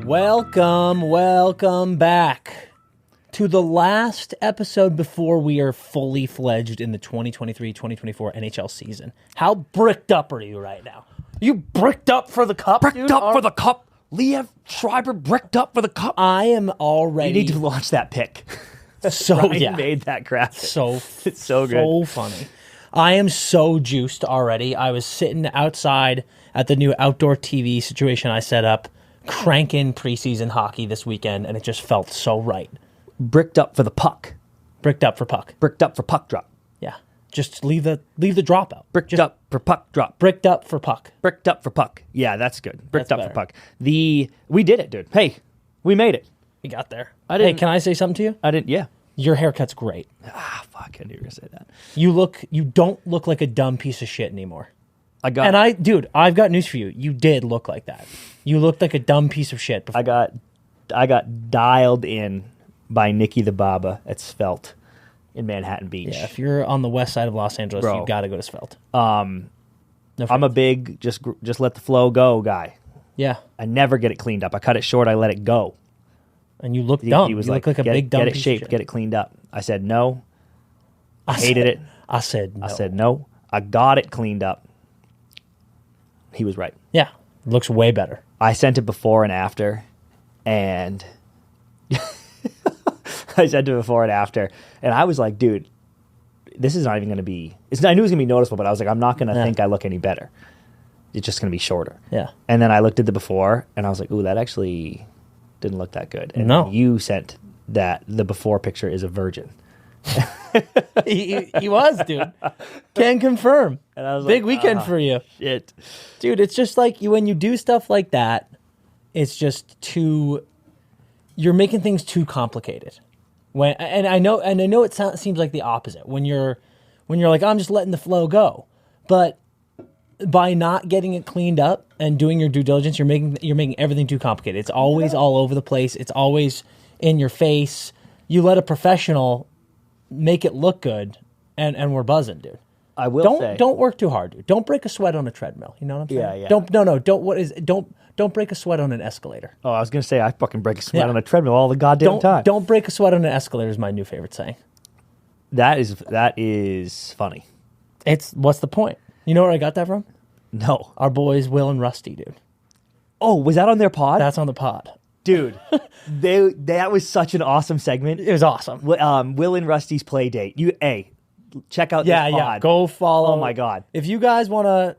Welcome back to the last episode before we are fully fledged in the 2023-2024 NHL season. How bricked up are you right now? You bricked up for the cup, Bricked up for the cup. Liev Schreiber bricked up for the cup. I am already... You need to launch that pick. So, Ryan yeah. made that graphic. It's so good. So funny. I am so juiced already. I was sitting outside at the new outdoor TV situation I set up, cranking preseason hockey this weekend, and it just felt so right. Bricked up for the puck. Bricked up for puck. Bricked up for puck drop. Yeah. Just leave the drop out. Bricked up for puck drop. Bricked up for puck. Bricked up for puck. Yeah, that's good. Bricked That's up better. for puck. We did it, dude. Hey, we made it. We got there. I Hey, didn't- can I say something to you? Yeah. Your haircut's great. Fuck, I knew you were going to say that. You don't look like a dumb piece of shit anymore. I've got news for you. You did look like that. You looked like a dumb piece of shit before. I got dialed in by Nikki the Baba at Svelte in Manhattan Beach. Yeah, if you're on the west side of Los Angeles, Bro. you got to go to Svelte. I'm a big just let the flow go guy. Yeah, I never get it cleaned up. I cut it short. I let it go. and you look dumb. He was you like, look like a big dumb get it piece of shaped, shit. get it cleaned up. I said no. I hated it. I said no. I said no. I got it cleaned up. He was right. Yeah, looks way better. I sent it before and after, and I sent it before and after, and I was like, dude, this is not even going to be. I knew it was going to be noticeable, but I was like, I'm not going to think I look any better. It's just going to be shorter. Yeah. And then I looked at the before, and I was like, ooh, that actually didn't look that good. And No. you sent that the before picture is a virgin. he was, dude. Can confirm. And I was Big like, weekend for you. Shit. Dude, it's just like when you do stuff like that, it's just you're making things too complicated. I know it seems like the opposite when you're like, I'm just letting the flow go, but by not getting it cleaned up and doing your due diligence, you're making everything too complicated. It's always all over the place. It's always in your face. You let a professional make it look good, and we're buzzing, dude. I will say. Don't work too hard, dude. Don't break a sweat on a treadmill. You know what I'm saying? Yeah. Don't break a sweat on an escalator. Oh, I was going to say, I fucking break a sweat Yeah. on a treadmill all the goddamn time. Don't break a sweat on an escalator is my new favorite saying. That is funny. What's the point? You know where I got that from? No. Our boys Will and Rusty, dude. Oh, was that on their pod? That's on the pod. Dude, that was such an awesome segment. It was awesome. Will and Rusty's play date. Check out this pod. Yeah. Go follow. Oh my God. If you guys want to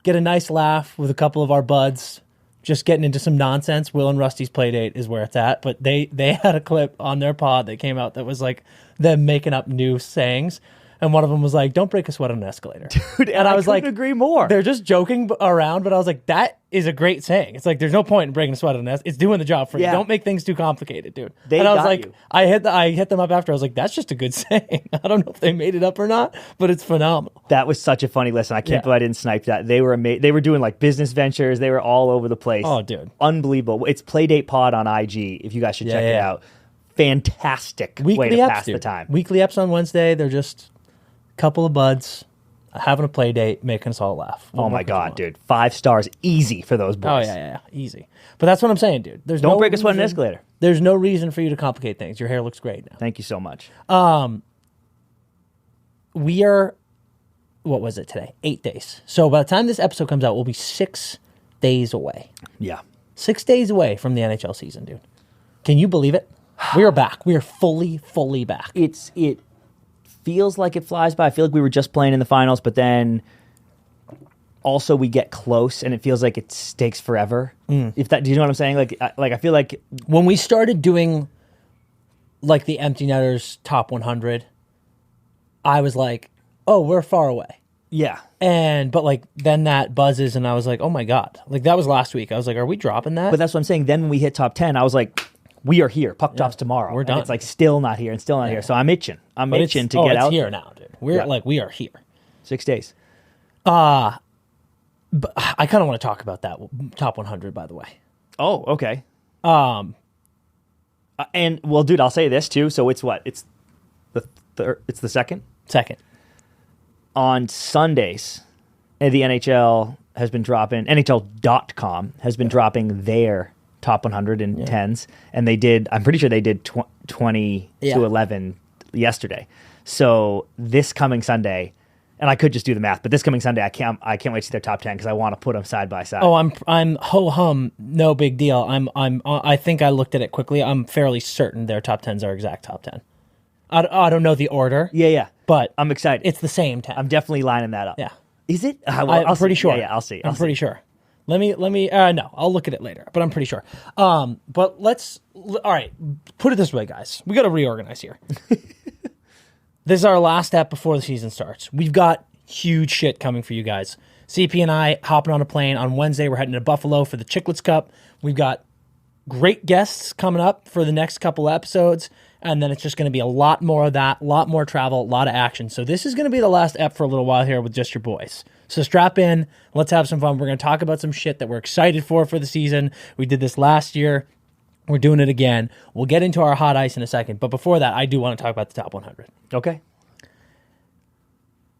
get a nice laugh with a couple of our buds, just getting into some nonsense, Will and Rusty's play date is where it's at. But they had a clip on their pod that came out that was like them making up new sayings. And one of them was like, don't break a sweat on an escalator. Dude, and I was like, agree more. They're just joking around, but I was like, that is a great saying. It's like, there's no point in breaking a sweat on an escalator. It's doing the job for you. Yeah. Don't make things too complicated, dude. They and I was got like, you. I hit them up after. I was like, that's just a good saying. I don't know if they made it up or not, but it's phenomenal. That was such a funny listen. I can't believe I didn't snipe that. They were they were doing like business ventures. They were all over the place. Oh, dude. Unbelievable. It's Playdate Pod on IG if you guys should check it out. Fantastic way to pass the time. Weekly eps on Wednesday. They're just a couple of buds having a play date, making us all laugh. Oh my God, dude. 5 stars easy for those boys. Oh, yeah. Easy. But that's what I'm saying, dude. Don't break a sweat on an escalator. There's no reason for you to complicate things. Your hair looks great now. Thank you so much. We are, what was it today? 8 days. So by the time this episode comes out, we'll be 6 days away. Yeah. 6 days away from the NHL season, dude. Can you believe it? We are back. We are fully back. It feels like it flies by. I feel like we were just playing in the finals, but then also we get close and it feels like it takes forever. Do you know what I'm saying? Like I feel like When we started doing like the Empty Netters top 100, I was like, oh, we're far away. yeah. But like then that buzzes and I was like, oh my God. Like that was last week. I was like, are we dropping that? But that's what I'm saying. Then when we hit top 10, I was like, we are here. Puck drops tomorrow. We're And done. it's like still not here and still not here. So I'm itching. I'm itching to get it's out. here now, dude. We are here. 6 days. But I kind of want to talk about that top 100, by the way. Oh, okay. And well, dude, I'll say this too. So it's what? It's the second. Second. On Sundays, the NHL has been dropping, NHL.com has been dropping their top 100 in 10s, and they did. I'm pretty sure they did 20 to 11 yesterday. So this coming Sunday, and I could just do the math, but this coming Sunday, I can't wait to see their top 10 because I want to put them side by side. Oh, I'm ho hum, no big deal. I think I looked at it quickly. I'm fairly certain their top 10s are exact top 10. I don't know the order. Yeah. But I'm excited. It's the same 10. I'm definitely lining that up. Yeah. Is it? I'm pretty sure. Yeah, I'll see. I'm pretty sure. Let me. No, I'll look at it later. But I'm pretty sure. But all right. Put it this way, guys. We got to reorganize here. This is our last step before the season starts. We've got huge shit coming for you guys. CP and I hopping on a plane on Wednesday. We're heading to Buffalo for the Chicklets Cup. We've got great guests coming up for the next couple episodes. And then it's just going to be a lot more of that, a lot more travel, a lot of action. So this is going to be the last ep for a little while here with just your boys. So strap in. Let's have some fun. We're going to talk about some shit that we're excited for the season. We did this last year. We're doing it again. We'll get into our hot ice in a second. But before that, I do want to talk about the top 100. Okay.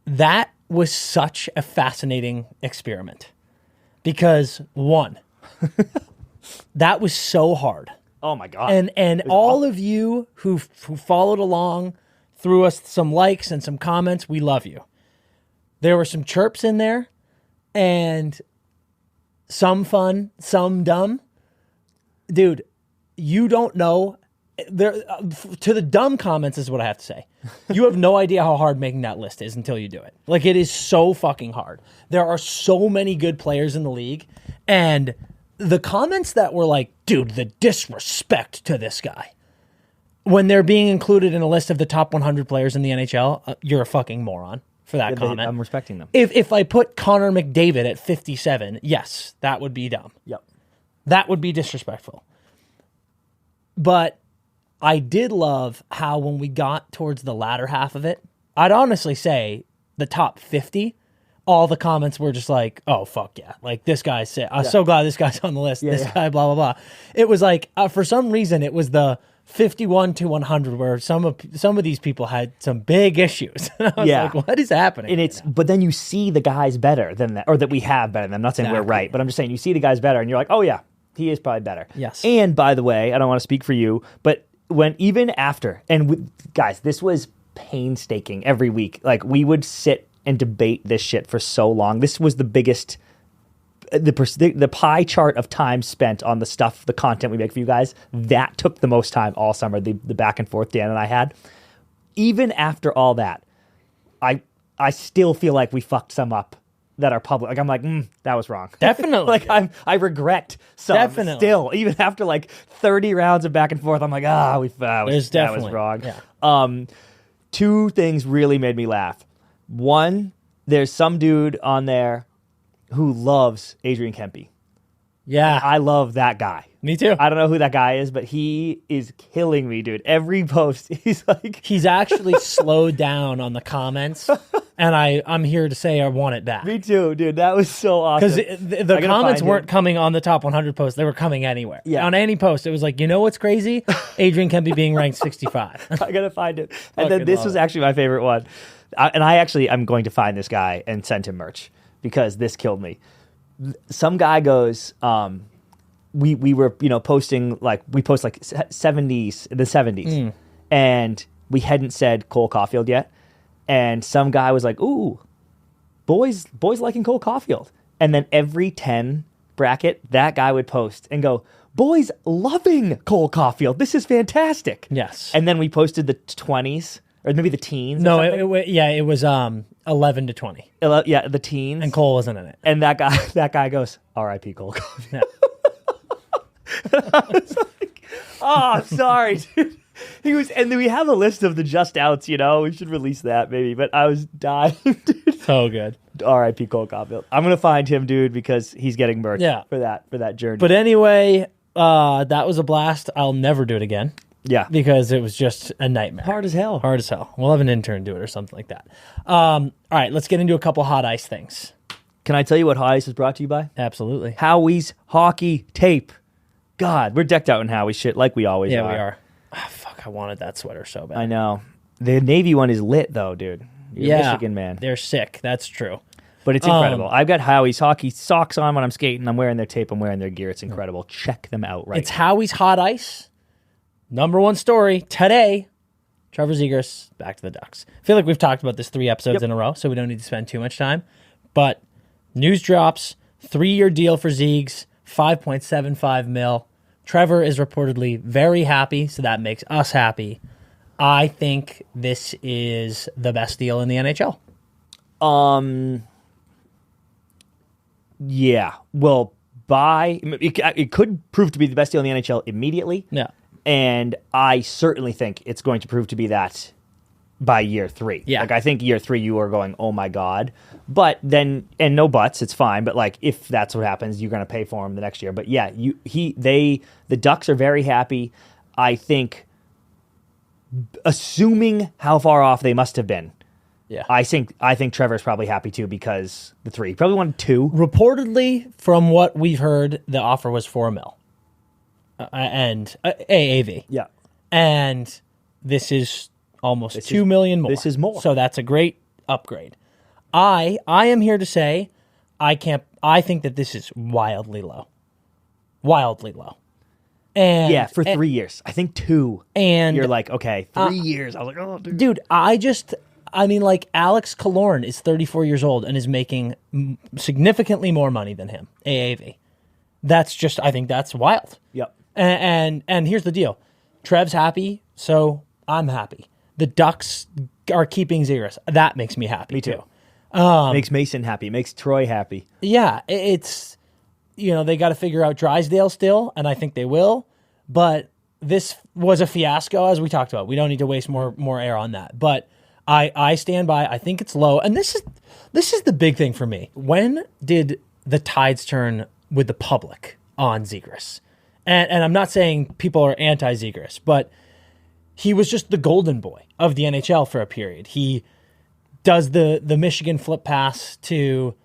That was such a fascinating experiment. Because, one, that was so hard. Oh, my God. And all of you who followed along, threw us some likes and some comments, we love you. There were some chirps in there, and some fun, some dumb. Dude, you don't know. To the dumb comments is what I have to say. You have no idea how hard making that list is until you do it. Like, it is so fucking hard. There are so many good players in the league, and the comments that were like, dude, the disrespect to this guy, when they're being included in a list of the top 100 players in the NHL, you're a fucking moron for that comment. I'm respecting them. If I put Connor McDavid at 57, yes, that would be dumb. Yep. That would be disrespectful. But I did love how when we got towards the latter half of it, I'd honestly say the top 50, all the comments were just like, oh, fuck yeah. Like, this guy's sick. I'm so glad this guy's on the list. This guy, blah, blah, blah. It was like, for some reason, it was the 51 to 100 where some of these people had some big issues. And I was like, what is happening? And but then you see the guys better than that, or that we have better than them. I'm not saying we're right, but I'm just saying you see the guys better and you're like, oh, yeah, he is probably better. Yes. And by the way, I don't want to speak for you, but even after, guys, this was painstaking every week. Like, we would sit and debate this shit for so long. This was the biggest, the pie chart of time spent on the content we make for you guys. That took the most time all summer, the back and forth Dan and I had. Even after all that, I still feel like we fucked some up that are public. Like, I'm like, that was wrong. Definitely. Like, I regret some. Definitely. Still, even after like 30 rounds of back and forth, I'm like, that was wrong. Yeah. Two things really made me laugh. One, there's some dude on there who loves Adrian Kempe. Yeah. I love that guy. Me too. I don't know who that guy is, but he is killing me, dude. Every post, he's like... He's actually slowed down on the comments, and I'm here to say I want it back. Me too, dude. That was so awesome. Because the comments weren't coming on the top 100 posts. They were coming anywhere. Yeah. On any post, it was like, you know what's crazy? Adrian Kempe being ranked 65. I got to find it. And then this was actually my favorite one. I'm going to find this guy and send him merch because this killed me. Some guy goes, we were, posting, like, we post like 70s, and we hadn't said Cole Caulfield yet. And some guy was like, ooh, boys liking Cole Caulfield. And then every 10 bracket, that guy would post and go, boys loving Cole Caulfield. This is fantastic. Yes. And then we posted the 20s. Or maybe the teens. No, it was 11 to 20. Yeah, the teens. And Cole wasn't in it. And that guy goes, R.I.P. Cole. Yeah. I was like, I'm sorry, dude. And then we have a list of the just outs, we should release that maybe. But I was dying, dude. So good. R.I.P. Cole Caulfield. I'm gonna find him, dude, because he's getting merch for that journey. But anyway, that was a blast. I'll never do it again. Yeah. Because it was just a nightmare. Hard as hell. Hard as hell. We'll have an intern do it or something like that. All right, let's get into a couple hot ice things. Can I tell you what Hot Ice is brought to you by? Absolutely. Howie's Hockey Tape. God, we're decked out in Howie shit like we always are. Yeah, we are. Oh, fuck, I wanted that sweater so bad. I know. The Navy one is lit, though, dude. You're a Michigan man. They're sick. That's true. But it's incredible. I've got Howie's hockey socks on when I'm skating. I'm wearing their tape. I'm wearing their gear. It's incredible. Check them out right It's Howie's Hot Ice. Number one story today. Trevor Zegras, back to the Ducks. I feel like we've talked about this 3 episodes in a row, so we don't need to spend too much time. But news drops, 3-year deal for Zegs, $5.75 million. Trevor is reportedly very happy, so that makes us happy. I think this is the best deal in the NHL. Yeah. Well, it could prove to be the best deal in the NHL immediately. Yeah. And I certainly think it's going to prove to be that by year 3. Yeah. Like, I think year 3 you are going, oh my God. But then, and no buts, it's fine. But like, if that's what happens, you're going to pay for him the next year. But yeah, the Ducks are very happy. I think, assuming how far off they must have been, Yeah. I think Trevor's probably happy too, because the 3 probably wanted 2. Reportedly, from what we've heard, the offer was $4 million. And AAV. Yeah. And this is almost $2 million more. This is more. So that's a great upgrade. I am here to say I think that this is wildly low. Wildly low. And yeah, for 3 years. I think 2. And you're like, okay, 3 years. I was like, oh, dude. Dude, like Alex Killorn is 34 years old and is making significantly more money than him, AAV. I think that's wild. Yep. And here's the deal. Trev's happy, so I'm happy. The Ducks are keeping Zegras. That makes me happy. Me too. Makes Mason happy. Makes Troy happy. Yeah, it's, they got to figure out Drysdale still, and I think they will. But this was a fiasco, as we talked about. We don't need to waste more air on that. But I stand by. I think it's low, and this is the big thing for me. When did the tides turn with the public on Zegras? And I'm not saying people are anti-Zegras, but he was just the golden boy of the NHL for a period. He does the Michigan flip pass to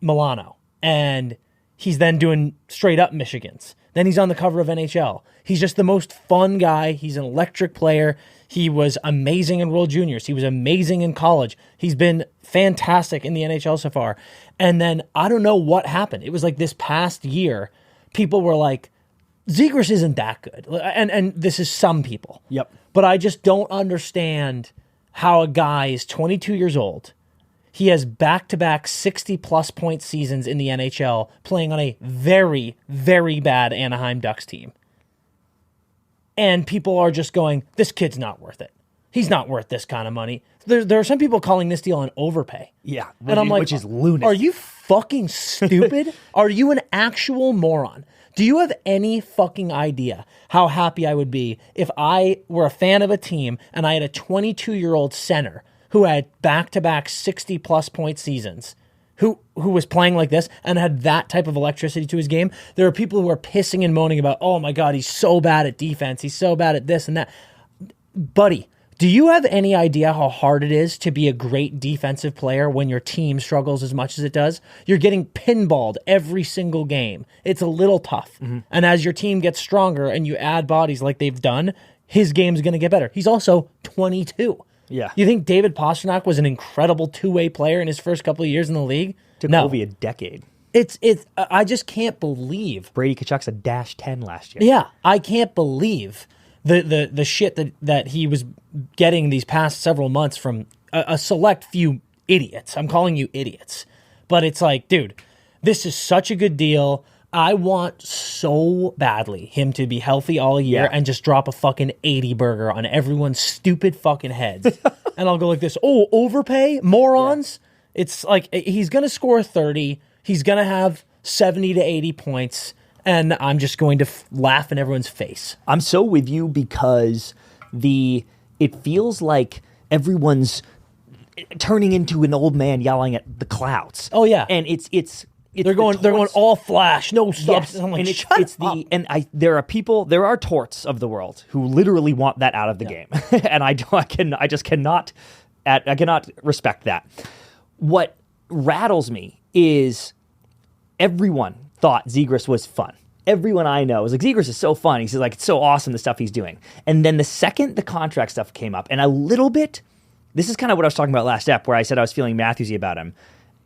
Milano, and he's then doing straight up Michigans. Then he's on the cover of NHL. He's just the most fun guy. He's an electric player. He was amazing in World Juniors. He was amazing in college. He's been fantastic in the NHL so far. And then I don't know what happened. It was like this past year, people were like, Zegras isn't that good. And this is some people. Yep. But I just don't understand how a guy is 22 years old. He has back-to-back 60-plus point seasons in the NHL playing on a very, very bad Anaheim Ducks team. And people are just going, this kid's not worth it. He's not worth this kind of money. There are some people calling this deal an overpay. Yeah. And I'm like, which is lunatic. Are you fucking stupid? Are you an actual moron? Do you have any fucking idea how happy I would be if I were a fan of a team and I had a 22-year-old center who had back-to-back 60-plus point seasons, who was playing like this and had that type of electricity to his game? There are people who are pissing and moaning about, oh my God, he's so bad at defense. He's so bad at this and that. Buddy, do you have any idea how hard it is to be a great defensive player when your team struggles as much as it does? You're getting pinballed every single game. It's a little tough. Mm-hmm. And as your team gets stronger and you add bodies like they've done, his game's going to get better. He's also 22. Yeah. You think David Pastrnak was an incredible two-way player in his first couple of years in the league? Took No. Ovi a decade. I just can't believe. Brady Tkachuk's a -10 last year. Yeah, I can't believe the shit that he was getting these past several months from a select few idiots. I'm calling you idiots. But it's like, dude, this is such a good deal. I want so badly him to be healthy all year and just drop a fucking 80 burger on everyone's stupid fucking heads. And I'll go like this, oh, overpay? Morons? Yeah. It's like he's going to score 30. He's going to have 70 to 80 points. And I'm just going to laugh in everyone's face. I'm so with you because it feels like everyone's turning into an old man yelling at the clouds. Oh yeah, and it's they're going all flash, no substance. Yes. I'm like, and shut up. There are torts of the world who literally want that out of the game, and I cannot respect that. What rattles me is everyone thought Zegras was fun. Everyone I know was like, Zegras is so fun. He says, like, it's so awesome, the stuff he's doing. And then the second the contract stuff came up, and a little bit, this is kind of what I was talking about last step, where I said I was feeling Matthewsy about him.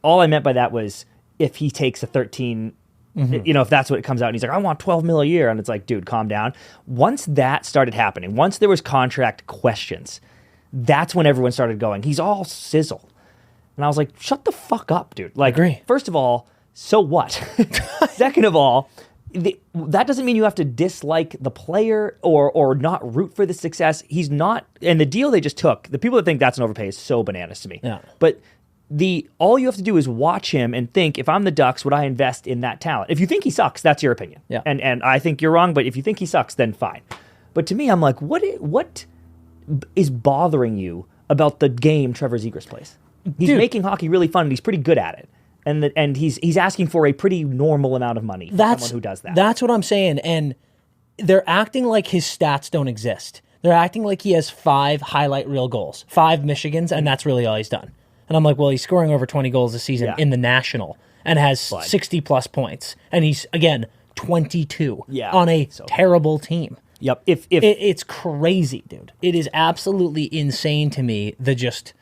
all I meant by that was if he takes a 13, if that's what it comes out and he's like, I want 12 mil a year. And it's like, dude, calm down. Once that started happening, once there was contract questions, that's when everyone started going, he's all sizzle. And I was like, shut the fuck up, dude. Like, agree. First of all, so what? Second of all, that doesn't mean you have to dislike the player or not root for the success. He's not, and the deal they just took, the people that think that's an overpay is so bananas to me. Yeah. But all you have to do is watch him and think, if I'm the Ducks, would I invest in that talent? If you think he sucks, that's your opinion. Yeah. And I think you're wrong, but if you think he sucks, then fine. But to me, I'm like, what is bothering you about the game Trevor Zegras plays? He's making hockey really fun, and he's pretty good at it. And he's asking for a pretty normal amount of money for someone who does that. That's what I'm saying. And they're acting like his stats don't exist. They're acting like he has 5 highlight reel goals, 5 Michigans, and that's really all he's done. And I'm like, well, he's scoring over 20 goals a season in the National and has 60-plus points. And he's, again, 22 on a terrible team. Yep. It's crazy, dude. It is absolutely insane to me, the just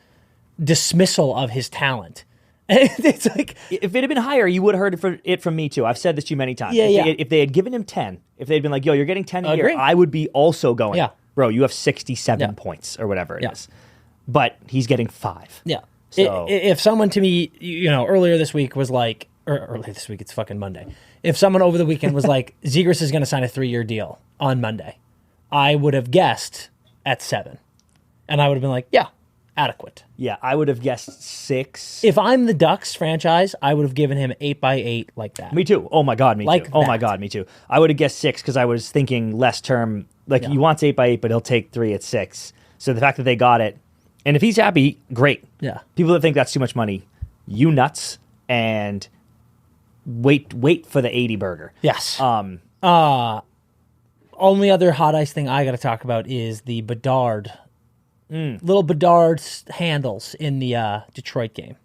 dismissal of his talent. It's like, if it had been higher, you would have heard it from me too. I've said this to you many times. If they had given him 10, if they'd been like, yo, you're getting 10 a year, I would be also going, bro, you have 67 points or whatever it is. But he's getting 5. Yeah. So, if someone to me, earlier this week was like, or earlier this week, it's fucking Monday. If someone over the weekend was like, Zegras is going to sign a 3-year deal on Monday, I would have guessed at 7. And I would have been like, yeah, adequate. Yeah, I would have guessed 6. If I'm the Ducks franchise, I would have given him 8x8 like that. Me too. Oh my God, me like too. Oh my God, me too. I would have guessed 6 because I was thinking less term. Like he wants 8x8, but he'll take 3 at 6. So the fact that they got it, and if he's happy, great. Yeah. People that think that's too much money, you nuts, and wait for the 80 burger. Yes. Only other hot ice thing I got to talk about is the Bedard. Little Bedard's handles in the Detroit game.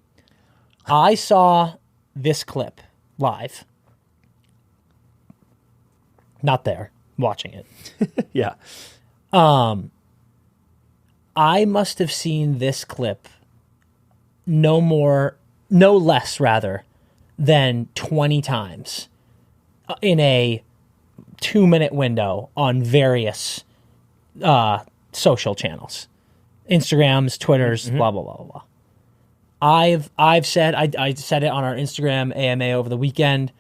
I saw this clip live. Not there, watching it. Yeah. I must have seen this clip no less than 20 times in a 2-minute window on various social channels. Instagrams, Twitters, blah, blah, blah, blah, blah. I've said, I said it on our Instagram AMA over the weekend.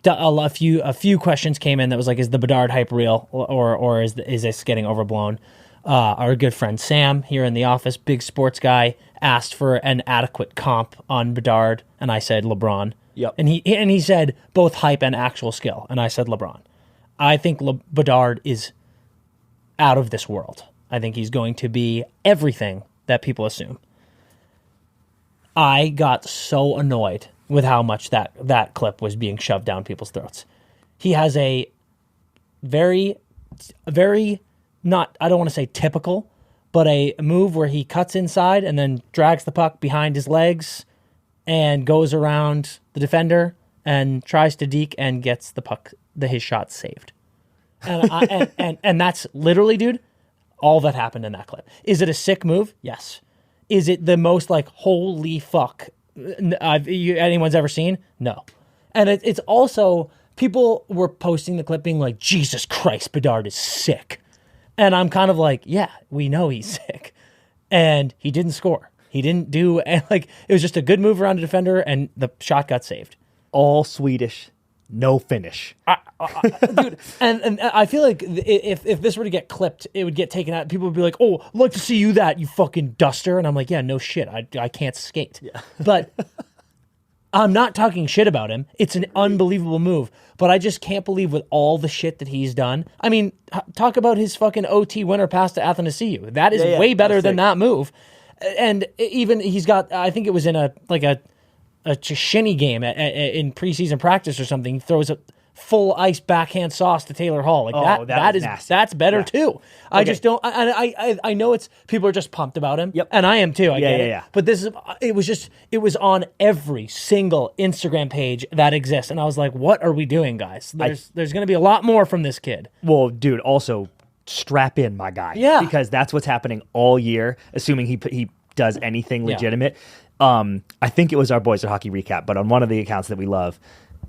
A few questions came in that was like, is the Bedard hype real or is this getting overblown? Our good friend Sam here in the office, big sports guy, asked for an adequate comp on Bedard, and I said LeBron. Yep. And he said both hype and actual skill, and I said LeBron. I think Bedard is out of this world. I think he's going to be everything that people assume. I got so annoyed with how much that clip was being shoved down people's throats. He has a very, very, not, I don't want to say typical, but a move where he cuts inside and then drags the puck behind his legs and goes around the defender and tries to deke and gets the puck, his shot saved. And that's literally, dude, all that happened in that clip. Is it a sick move? Yes. Is it the most like, holy fuck anyone's ever seen? No. And it's also, people were posting the clip being like, Jesus Christ, Bedard is sick. And I'm kind of like, yeah, we know he's sick. And he didn't score. He didn't do, like, it was just a good move around the defender and the shot got saved. All Swedish, no finish. Dude, and I feel like if this were to get clipped, it would get taken out. People would be like, oh, I'd like to see you you fucking duster. And I'm like, yeah, no shit. I can't skate. Yeah. But I'm not talking shit about him. It's an unbelievable move. But I just can't believe with all the shit that he's done. I mean, talk about his fucking OT winner pass to Athanasiou. That is way better than that move. And even he's got, I think it was in a shinny game in preseason practice or something. He throws a full ice backhand sauce to Taylor Hall. Like that's better too. I just don't. I know it's people are just pumped about him. Yep. And I am too. I get it. Yeah. But it was on every single Instagram page that exists, and I was like, what are we doing, guys? There's going to be a lot more from this kid. Well, dude, also strap in, my guy. Yeah. Because that's what's happening all year, assuming he does anything legitimate. I think it was our Boys at Hockey Recap, but on one of the accounts that we love,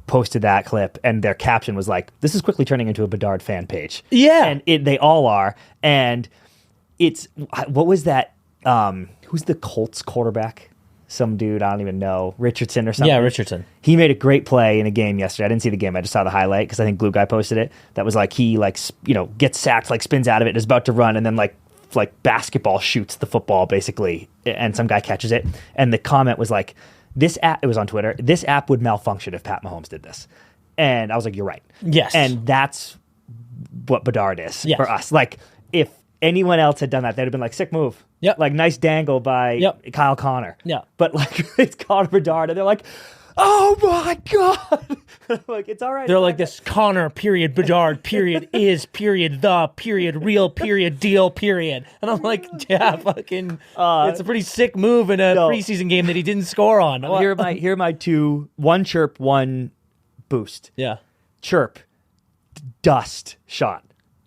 posted that clip, and their caption was like, "This is quickly turning into a Bedard fan page." Yeah. And they all are. And it's, what was that? Who's the Colts quarterback? Some dude, I don't even know, Richardson or something. Yeah, Richardson. He made a great play in a game yesterday. I didn't see the game. I just saw the highlight because I think Glue Guy posted it. That was like he gets sacked, like spins out of it, and is about to run, and then like basketball shoots the football basically, and some guy catches it. And the comment was like, "This app." It was on Twitter. "This app would malfunction if Pat Mahomes did this." And I was like, "You're right." Yes. And that's what Bedard is Yes. for us. Like if anyone else had done that, they'd have been like, "Sick move." Yep. Like nice dangle by Kyle Connor. Yeah. But like it's Connor Bedard, and they're like, "Oh my god!" I'm like, it's all right. They're like this Connor period Bedard period is period the period real period deal period, and I'm like, yeah, fucking. It's a pretty sick move in a preseason game that he didn't score on. Here are my two: one chirp, one boost. Yeah. Chirp, dust shot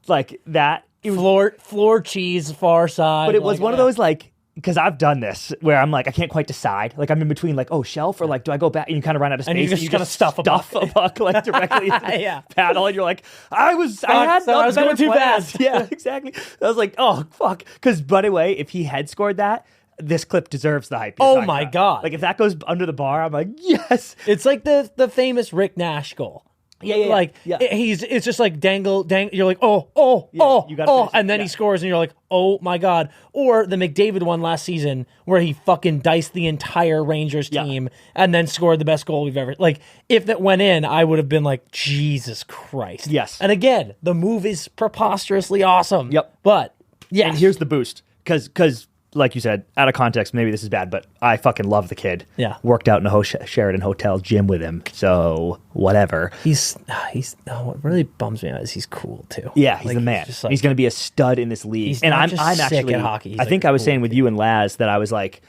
like that. It was, floor cheese far side. but it was one of those like, because I've done this where I'm like, I can't quite decide. Like I'm in between like, oh, shelf or like, do I go back? And you kind of run out of space. And you just gotta stuff a puck like directly into the paddle. And you're like, I was going too fast. Yeah, exactly. I was like, oh, fuck. Because, by the way, if he had scored that, this clip deserves the hype. Oh my God. Like if that goes under the bar, I'm like, yes. It's like the famous Rick Nash goal. Yeah. It's just like dangle. You're like, you gotta finish it. and then he scores, and you're like, oh my God. Or the McDavid one last season where he fucking diced the entire Rangers team and then scored the best goal we've ever. Like, if that went in, I would have been like, Jesus Christ. Yes. And again, the move is preposterously awesome. Yep. But yeah, And here's the boost, because. Like you said, out of context, maybe this is bad, but I fucking love the kid. Yeah. Worked out in a Sheraton Hotel gym with him, so whatever. what really bums me out is he's cool too. Yeah, he's the man. Just like, he's going to be a stud in this league. He's And not I'm just sick actually at hockey. He's I think like I was cool saying with you and Laz that I was like,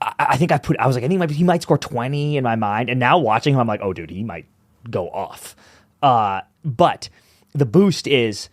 I was like, he might score 20 in my mind, and now watching him, I'm like, oh, dude, he might go off. But the boost is.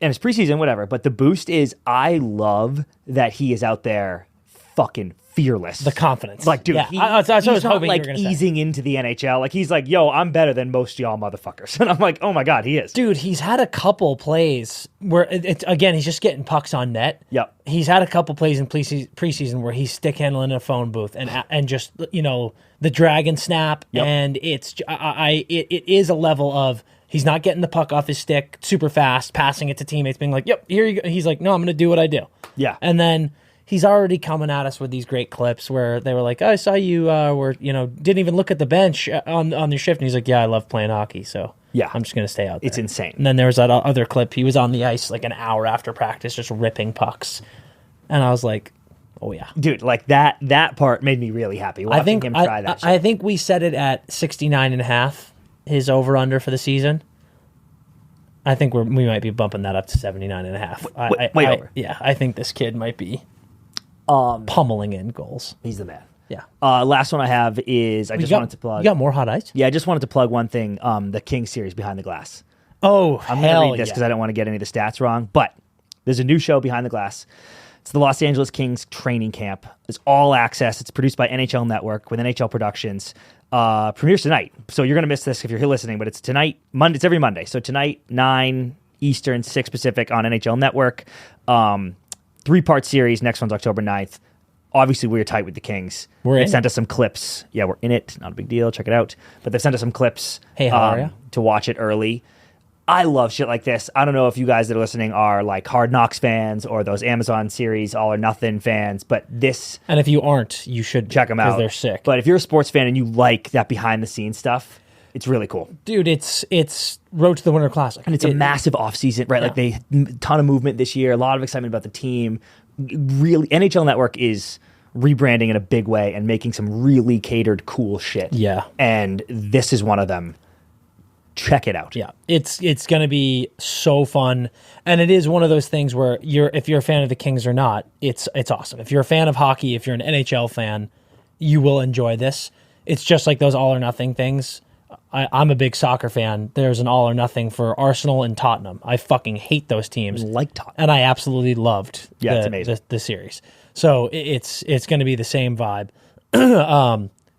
And it's preseason, whatever. But the boost is, I love that he is out there fucking fearless. The confidence. Like, dude, that's what I was not hoping like you were gonna easing into the NHL. Like, he's like, yo, I'm better than most of y'all motherfuckers. And I'm like, oh my God, he is. Dude, he's had a couple plays where, again, he's just getting pucks on net. Yep. He's had a couple plays in preseason where he's stick handling a phone booth and just, the dragon snap. Yep. And it is a level of, he's not getting the puck off his stick super fast, passing it to teammates, being like, yep, here you go. He's like, no, I'm going to do what I do. Yeah. And then he's already coming at us with these great clips where they were like, oh, I saw you didn't even look at the bench on your shift. And he's like, yeah, I love playing hockey. So yeah, I'm just going to stay out there. It's insane. And then there was that other clip. He was on the ice like an hour after practice, just ripping pucks. And I was like, oh yeah. Dude, like that part made me really happy watching him try that shit. I think we set it at 69.5. His over-under for the season. I think we might be bumping that up to 79.5. Way over. Yeah, I think this kid might be pummeling in goals. He's the man. Yeah. Last one I have is wanted to plug. You got more hot ice? Yeah, I just wanted to plug one thing. The Kings series Behind the Glass. Oh, I'm going to read this because I don't want to get any of the stats wrong. But there's a new show, Behind the Glass. It's the Los Angeles Kings training camp. It's all access. It's produced by NHL Network with NHL Productions. Premieres tonight. So you're going to miss this if you're here listening, but it's tonight. It's every Monday. So tonight, 9 Eastern, 6 Pacific on NHL Network. 3-part series. Next one's October 9th. Obviously, we're tight with the Kings. They sent us some clips. Yeah, we're in it. Not a big deal. Check it out. But they've sent us some clips how are you? To watch it early. I love shit like this. I don't know if you guys that are listening are like Hard Knocks fans or those Amazon series All or Nothing fans, but this... And if you aren't, you should check them out. Because they're sick. But if you're a sports fan and you like that behind-the-scenes stuff, it's really cool. Dude, it's Road to the Winter Classic. And it's a massive offseason, right? Yeah. Like ton of movement this year, a lot of excitement about the team. Really, NHL Network is rebranding in a big way and making some really catered, cool shit. Yeah. And this is one of them. Check it out. Yeah, it's going to be so fun, and it is one of those things where if you're a fan of the Kings or not, it's awesome. If you're a fan of hockey, if you're an NHL fan, you will enjoy this. It's just like those All or Nothing things. I'm a big soccer fan. There's an All or Nothing for Arsenal and Tottenham. I fucking hate those teams. Like Tottenham, and I absolutely loved it's amazing. the series. So it's going to be the same vibe.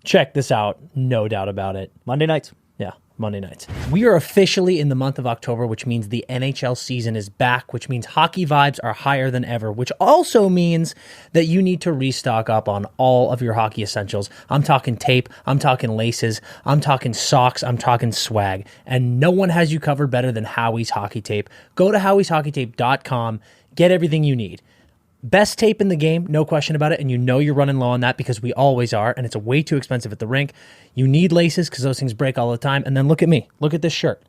Check this out. No doubt about it. Monday nights. Yeah, Monday nights. We are officially in the month of October, which means the NHL season is back, which means hockey vibes are higher than ever, which also means that you need to restock up on all of your hockey essentials. I'm talking tape, I'm talking laces, I'm talking socks, I'm talking swag, and no one has you covered better than Howie's Hockey Tape. Go to howieshockeytape.com, get everything you need. Best tape in the game, no question about it, and you know you're running low on that because we always are, and it's way too expensive at the rink. You need laces because those things break all the time, and then look at me. Look at this shirt.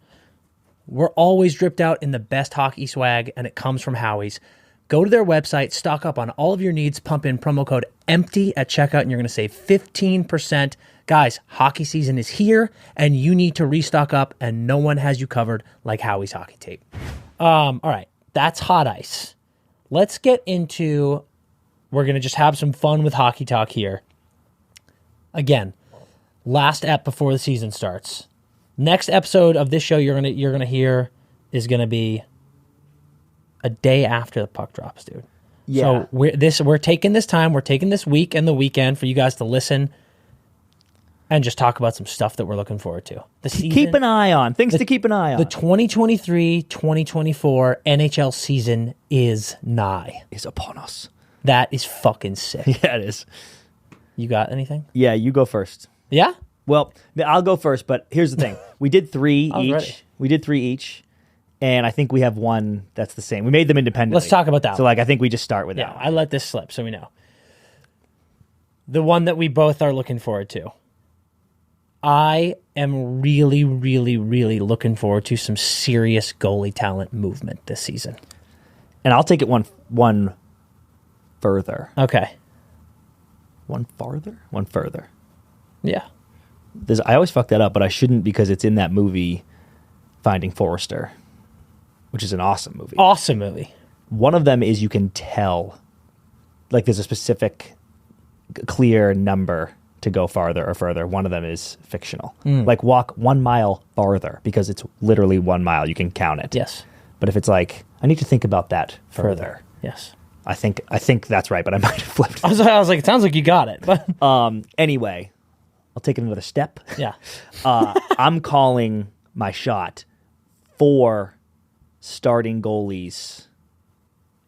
We're always dripped out in the best hockey swag, and it comes from Howie's. Go to their website, stock up on all of your needs, pump in promo code EMPTY at checkout, and you're going to save 15%. Guys, hockey season is here, and you need to restock up, and no one has you covered like Howie's Hockey Tape. All right, that's hot ice. Let's get into, we're going to just have some fun with hockey talk here. Again, last ep before the season starts. Next episode of this show you're going to hear is going to be a day after the puck drops, dude. Yeah. So we're taking this time, we're taking this week and the weekend for you guys to listen and just talk about some stuff that we're looking forward to. The season, Keep an eye on. Things to keep an eye on. the 2023-2024 NHL season is nigh. Is upon us. That is fucking sick. Yeah, it is. You got anything? Yeah, you go first. Yeah? Well, I'll go first, but here's the thing. We did 3 I was each. ready. We did 3 each, and I think we have one that's the same. We made them independently. Let's talk about that So, one. I think we just start with Yeah, that one. I let this slip so we know. The one that we both are looking forward to. I am really, really, really looking forward to some serious goalie talent movement this season. And I'll take it one further. Okay. One farther? One further. Yeah. I always fuck that up, but I shouldn't because it's in that movie Finding Forrester, which is an awesome movie. Awesome movie. One of them is you can tell, like there's a specific clear number to go farther or further. One of them is fictional. Like walk 1 mile farther because it's literally 1 mile. You can count it. Yes. But if it's like, I need to think about that further. Yes. I think that's right, but I might have flipped. I was like, it sounds like you got it. But Anyway, I'll take another step. yeah. I'm calling my shot 4 starting goalies.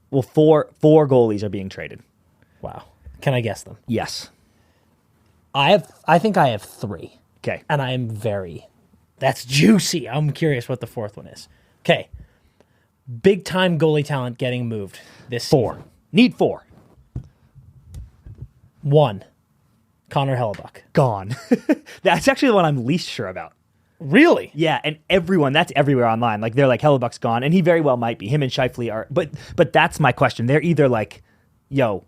Well, four goalies are being traded. Wow. Can I guess them? Yes. I think I have 3. Okay. And that's juicy. I'm curious what the 4th one is. Okay. Big time goalie talent getting moved this 4. season. Need 4. 1. Connor Hellebuck. Gone. That's actually the one I'm least sure about. Really? Yeah, and that's everywhere online. Like they're like Hellebuck's gone, and he very well might be. Him and Scheifele are, but that's my question. They're either like, yo,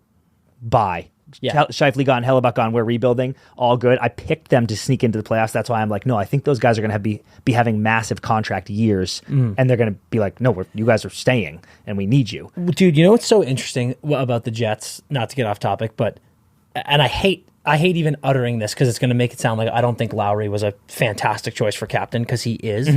bye. Yeah. Scheifele gone, Hellebuck gone. We're rebuilding. All good. I picked them to sneak into the playoffs. That's why I'm like, no. I think those guys are going to be having massive contract years, and they're going to be like, no, you guys are staying, and we need you. Dude, you know what's so interesting about the Jets? Not to get off topic, and I hate even uttering this because it's going to make it sound like I don't think Lowry was a fantastic choice for captain because he is.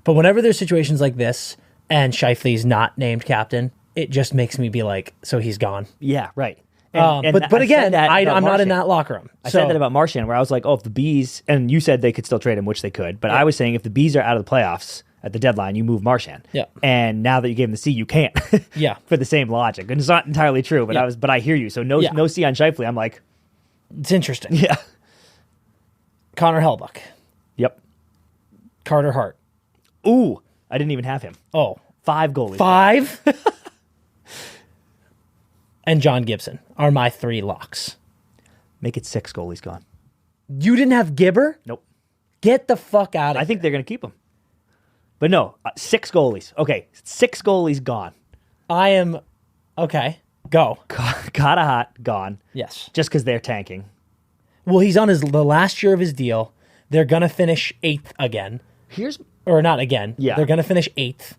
But whenever there's situations like this and Scheifele's not named captain, it just makes me be like, so he's gone. Yeah, right. But again, I'm not in that locker room. I said that about Marchand, where I was like, oh, if the Bees, and you said they could still trade him, which they could, but I was saying if the Bees are out of the playoffs at the deadline, you move Marchand. Yeah. And now that you gave him the C, you can't. Yeah. For the same logic. And it's not entirely true, but I hear you. So no C on Scheifele. I'm like, It's interesting. yeah. Connor Hellebuck. Yep. Carter Hart. Ooh, I didn't even have him. Oh. 5 goalies. 5? And John Gibson are my 3 locks. Make it 6 goalies gone. You didn't have Gibber? Nope. Get the fuck out of here. I think they're going to keep him. But no, 6 goalies. Okay, 6 goalies gone. I am... Okay, go. Katahat gone. Yes. Just because they're tanking. Well, he's on the last year of his deal. They're going to finish 8th again. Or not again. Yeah. They're going to finish 8th.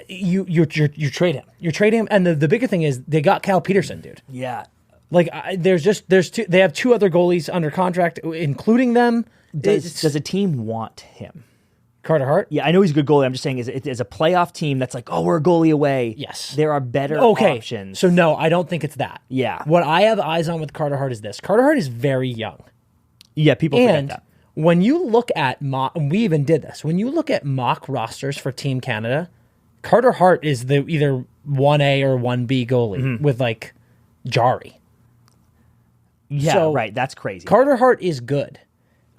You trade him. You're trading him. And the bigger thing is they got Cal Peterson, dude. Yeah. Like, there's 2. They have 2 other goalies under contract, including them. Does a team want him? Carter Hart? Yeah, I know he's a good goalie. I'm just saying, as a playoff team that's like, oh, we're a goalie away. Yes. There are better options. So, no, I don't think it's that. Yeah. What I have eyes on with Carter Hart is this. Carter Hart is very young. Yeah, people forget that. When you look at we even did this. When you look at mock rosters for Team Canada, Carter Hart is the either 1A or 1B goalie with like Jari. Yeah, So, right. That's crazy. Carter Hart is good.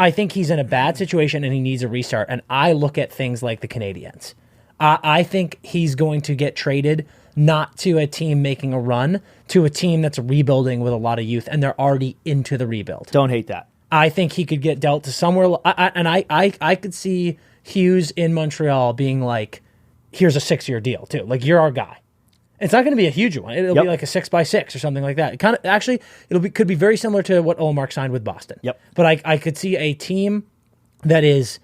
I think he's in a bad situation and he needs a restart. And I look at things like the Canadiens. I think he's going to get traded not to a team making a run, to a team that's rebuilding with a lot of youth, and they're already into the rebuild. Don't hate that. I think he could get dealt to somewhere, I could see Hughes in Montreal being like, here's a 6-year deal too. Like, you're our guy. It's not going to be a huge one. It'll be like a 6x6 or something like that. It kind of actually, could be very similar to what Ullmark signed with Boston. Yep. But I could see a team that is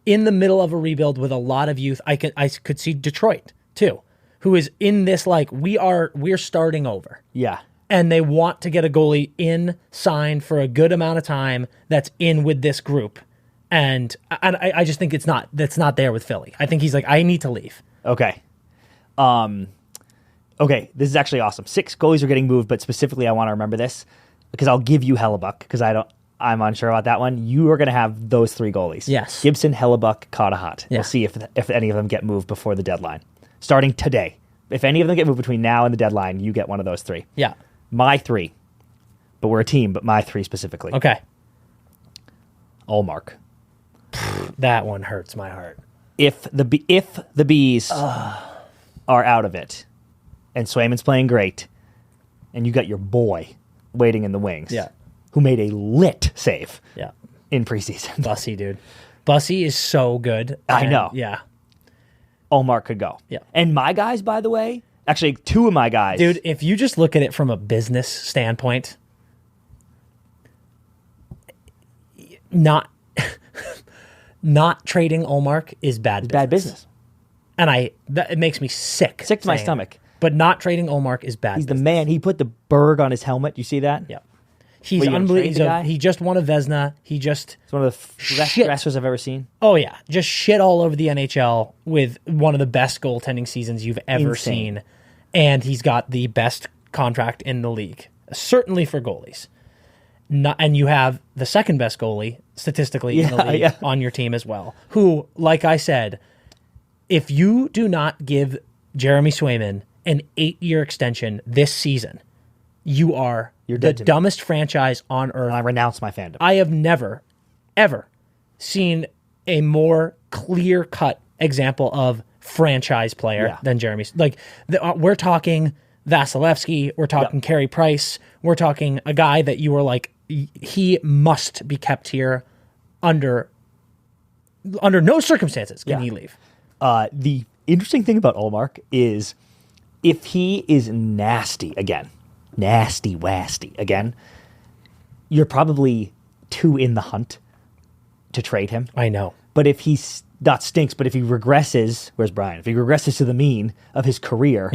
in the middle of a rebuild with a lot of youth. I could see Detroit too, who is in this like we're starting over. Yeah. And they want to get a goalie in, signed for a good amount of time that's in with this group. And I just think that's not there with Philly. I think he's like, I need to leave. Okay. Okay, this is actually awesome. 6 goalies are getting moved, but specifically I want to remember this because I'll give you Hellebuck because I'm unsure about that one. You are going to have those 3 goalies. Yes. Gibson, Hellebuck, Cottahat. Yeah. We'll see if any of them get moved before the deadline. Starting today. If any of them get moved between now and the deadline, you get one of those 3. Yeah. My 3. But we're a team, but my 3 specifically. Okay. Ullmark. That one hurts my heart. If the Bees are out of it, and Swayman's playing great, and you got your boy waiting in the wings, who made a lit save in preseason. Bussy, dude. Bussy is so good. I know. Yeah. Ullmark could go. Yeah. And my guys, by the way, actually 2 of my guys. Dude, if you just look at it from a business standpoint, not trading Ullmark is bad business. Bad business. And it makes me sick. Sick to my saying stomach. it. But not trading Ullmark is bad He's business. the man. He put the Berg on his helmet. You see that? Yeah. He's you gonna trade the unbelievable. guy? He just won a Vezina. It's one of the best Shit. wrestlers I've ever seen. Oh, yeah. Just shit all over the NHL with one of the best goaltending seasons you've ever Insane. seen. And he's got the best contract in the league, certainly for goalies. And you have the second best goalie statistically in the league on your team as well, who, like I said, if you do not give Jeremy Swayman an 8-year extension this season, you're the dumbest franchise on earth. I renounce my fandom. I have never, ever seen a more clear-cut example of franchise player than Jeremy. Like, we're talking Vasilevsky, we're talking Carey Price, we're talking a guy that you were like, he must be kept here under no circumstances can he leave. The interesting thing about Ullmark is if he is nasty again, you're probably 2 in the hunt to trade him. I know. But if he's not stinks, but if he regresses, where's Brian? If he regresses to the mean of his career,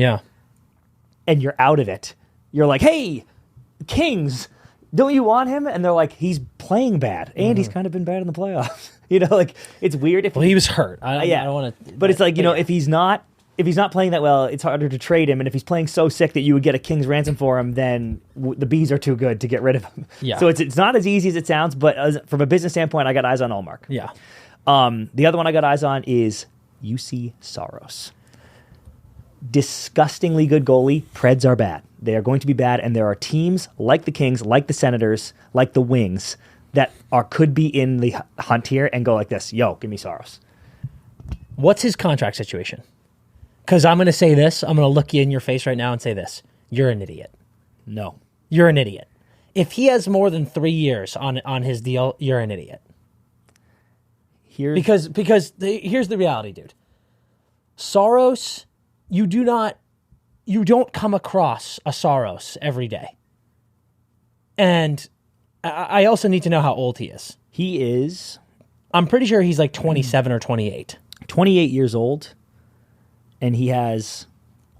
and you're out of it, you're like, hey, Kings, don't you want him? And they're like, he's playing bad, and he's kind of been bad in the playoffs. Like, it's weird. If he was hurt. I don't want to. But it's like, if he's not playing that well, it's harder to trade him. And if he's playing so sick that you would get a King's ransom for him, then the Bees are too good to get rid of him. Yeah. So it's not as easy as it sounds, but from a business standpoint, I got eyes on Ullmark. Yeah. The other one I got eyes on is UC Saros. Disgustingly good goalie. Preds are bad. They are going to be bad, and there are teams like the Kings, like the Senators, like the Wings that could be in the hunt here and go like this. Yo, give me Saros. What's his contract situation? Because I'm going to say this. I'm going to look you in your face right now and say this. You're an idiot. No. You're an idiot. If he has more than 3 years on his deal, you're an idiot. Because here's the reality, dude. Saros, you don't come across a Saros every day. And I also need to know how old he is. He is... I'm pretty sure he's like 27 or 28. 28 years old, and he has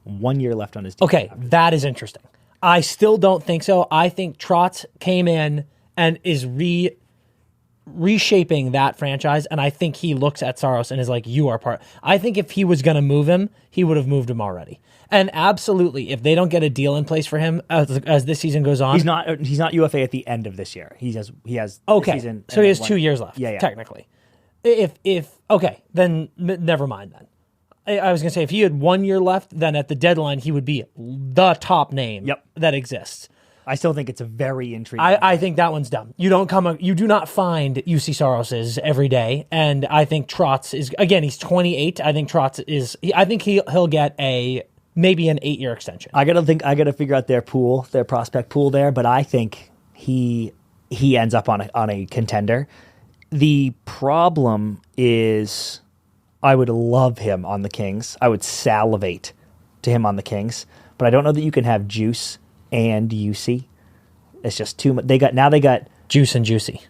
1 year left on his deal. Okay, that is interesting. I still don't think so. I think Trotz came in and is reshaping that franchise, and I think he looks at Saros and is like, you are part. I think if he was going to move him, he would have moved him already. And absolutely, if they don't get a deal in place for him as this season goes on, he's not UFA at the end of this year. He has okay. This season, so he has 2 years left. Yeah. Technically, if okay, then never mind. Then I was going to say if he had 1 year left, then at the deadline he would be the top name that exists. I still think it's a very intriguing. I think that one's dumb. You do not find UC Saros's every day, and I think Trotz is, again, he's 28. I think Trotz is. I think he'll get maybe an 8-year extension. I gotta figure out their prospect pool there, but I think he ends up on a contender. The problem is, I would love him on the Kings. I would salivate to him on the Kings, but I don't know that you can have Juice and UC. It's just too much. They got Juice and Juicy.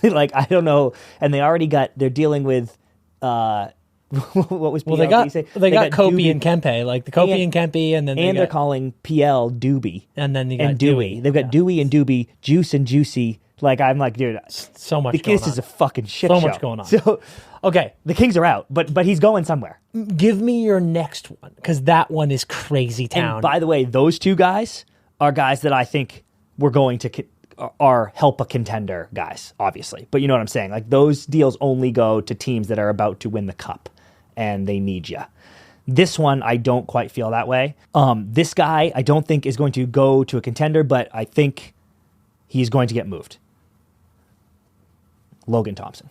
Like, I don't know, and they're dealing with what was PL? Well, they got Kopi and Kempe, like the Kopi and Kempe, and then they're calling PL Doobie, and then you got Dewey. They've got Dewey and Doobie, Juice and Juicy. Like, I'm like, dude, so much. This is a fucking shit show. So much going on. So, okay, the Kings are out, but he's going somewhere. Give me your next one, because that one is crazy town. And by the way, those two guys are guys that I think we're going to are help a contender guys, obviously. But you know what I'm saying? Like, those deals only go to teams that are about to win the cup, and they need you. This one, I don't quite feel that way. This guy, I don't think is going to go to a contender, but I think he's going to get moved. Logan Thompson.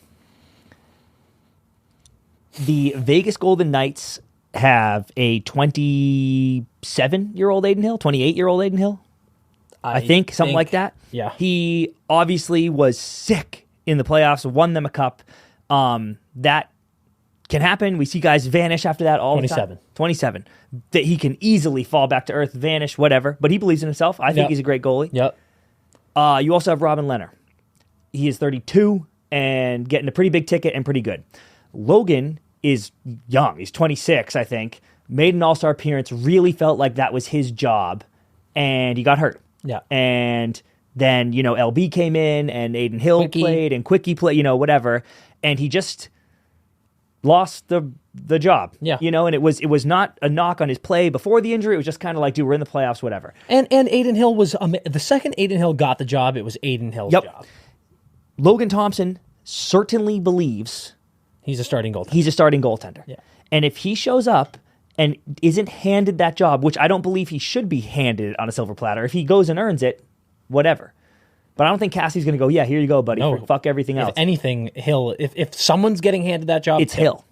The Vegas Golden Knights have a 27-year-old Aiden Hill, 28-year-old Aiden Hill. I think something like that. Yeah. He obviously was sick in the playoffs, won them a cup. That can happen. We see guys vanish after that all the time. 27. That he can easily fall back to earth, vanish, whatever. But he believes in himself. I think he's a great goalie. Yep. You also have Robin Lehner. He is 32 and getting a pretty big ticket and pretty good. Logan is young. He's 26, I think. Made an all-star appearance, really felt like that was his job, and he got hurt. Yeah. And then, LB came in, and Aiden Hill played, and Quickie played, whatever, and he just lost the job. Yeah. And it was not a knock on his play before the injury. It was just kind of like, dude, we're in the playoffs, whatever. And Aiden Hill was the second Aiden Hill got the job, it was Aiden Hill's job. Logan Thompson certainly believes he's a starting goaltender. Yeah. And if he shows up and isn't handed that job, which I don't believe he should be handed on a silver platter, if he goes and earns it, whatever. But I don't think Cassie's going to go, yeah, here you go, buddy. No. Fuck everything else. If anything, Hill, if someone's getting handed that job, it's Hill.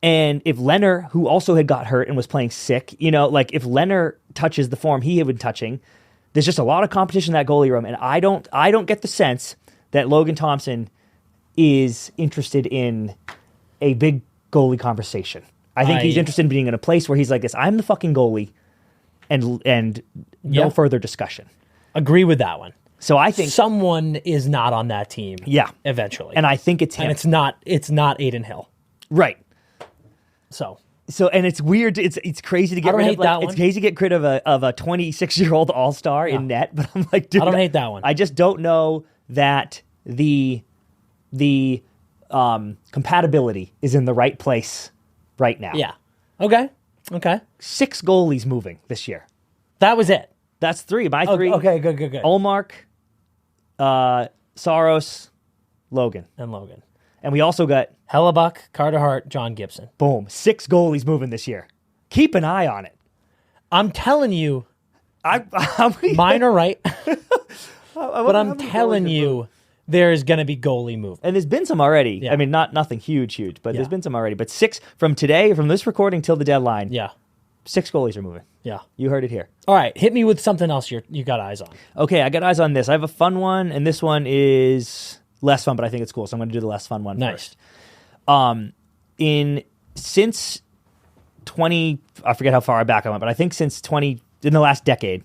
And if Lehner, who also had got hurt and was playing sick, if Lehner touches the form he had been touching, there's just a lot of competition in that goalie room. And I don't get the sense that Logan Thompson is interested in a big goalie conversation. I think he's interested in being in a place where he's like this, I'm the fucking goalie, and no further discussion. Agree with that one. So I think someone is not on that team. Yeah. Eventually. And I think it's him. And it's not Aiden Hill. Right. So and it's weird. It's crazy to get rid of that one. It's crazy to get rid of a 26-year-old all-star in net, but I'm like, dude, I don't hate that one. I just don't know that the compatibility is in the right place right now. Yeah. Okay. 6 goalies moving this year. That was it. That's 3. My 3. Okay, good. Olmark, Saros, Logan. And we also got Hellebuck, Carter Hart, John Gibson. Boom. 6 goalies moving this year. Keep an eye on it. I'm telling you, mine are right. But I'm telling you, there's going to be goalie movement. And there's been some already. Yeah. I mean, nothing huge, but there's been some already. But 6 from this recording till the deadline. Yeah. 6 goalies are moving. Yeah. You heard it here. All right. Hit me with something else you got eyes on. Okay, I got eyes on this. I have a fun one, and this one is less fun, but I think it's cool. So I'm going to do the less fun one first. Since 20, I forget how far back I went, but I think since in the last decade,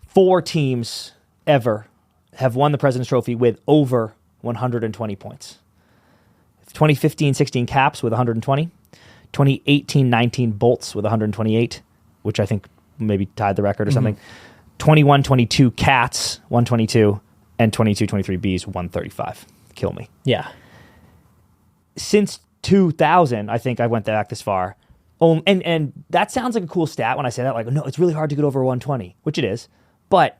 4 teams ever have won the President's Trophy with over 120 points. 2015-16 Caps with 120. 2018-19 Bolts with 128, which I think maybe tied the record or something. 21-22 Cats, 122. and 22-23B's 135. Kill me. Yeah. Since 2000, I think I went back this far. And that sounds like a cool stat when I say that. Like, no, it's really hard to get over 120, which it is. But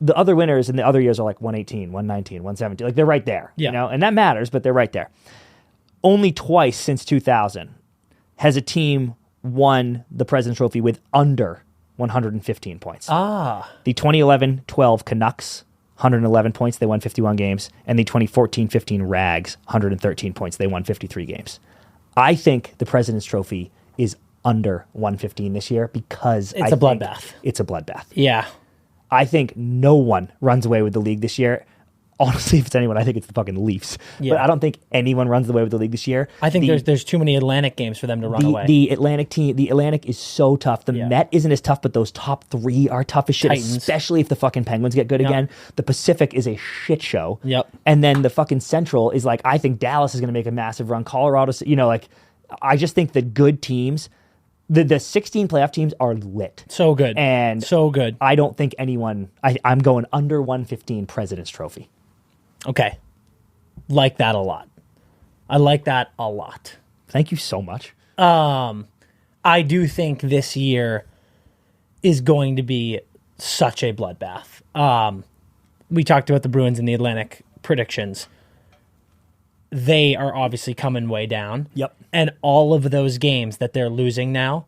the other winners in the other years are like 118, 119, 117. Like, they're right there. Yeah. You know? And that matters, but they're right there. Only twice since 2000 has a team won the President's Trophy with under 115 points. The 2011-12 Canucks, 111 points. They won 51 games. And the 2014-15 Rags, 113 points. They won 53 games. I think the President's Trophy is under 115 this year because It's a bloodbath. It's a bloodbath. Yeah. I think no one runs away with the league this year. Honestly, if it's anyone, I think it's the fucking Leafs. Yeah. But I don't think anyone runs away with the league this year. I think there's too many Atlantic games for them to run away. The Atlantic is so tough. The Met isn't as tough, but those top three are tough as shit, Titans. especially if the fucking Penguins get good again. The Pacific is a shit show. Yep. And then the fucking Central is like, I think Dallas is going to make a massive run. Colorado, I just think the good teams, the 16 playoff teams are lit. So good. And so good. I don't think anyone, I'm going under 115 President's Trophy. Okay. Like that a lot. I like that a lot. Thank you so much. I do think this year is going to be such a bloodbath. We talked about the Bruins and the Atlantic predictions. They are obviously coming way down. Yep. And all of those games that they're losing now,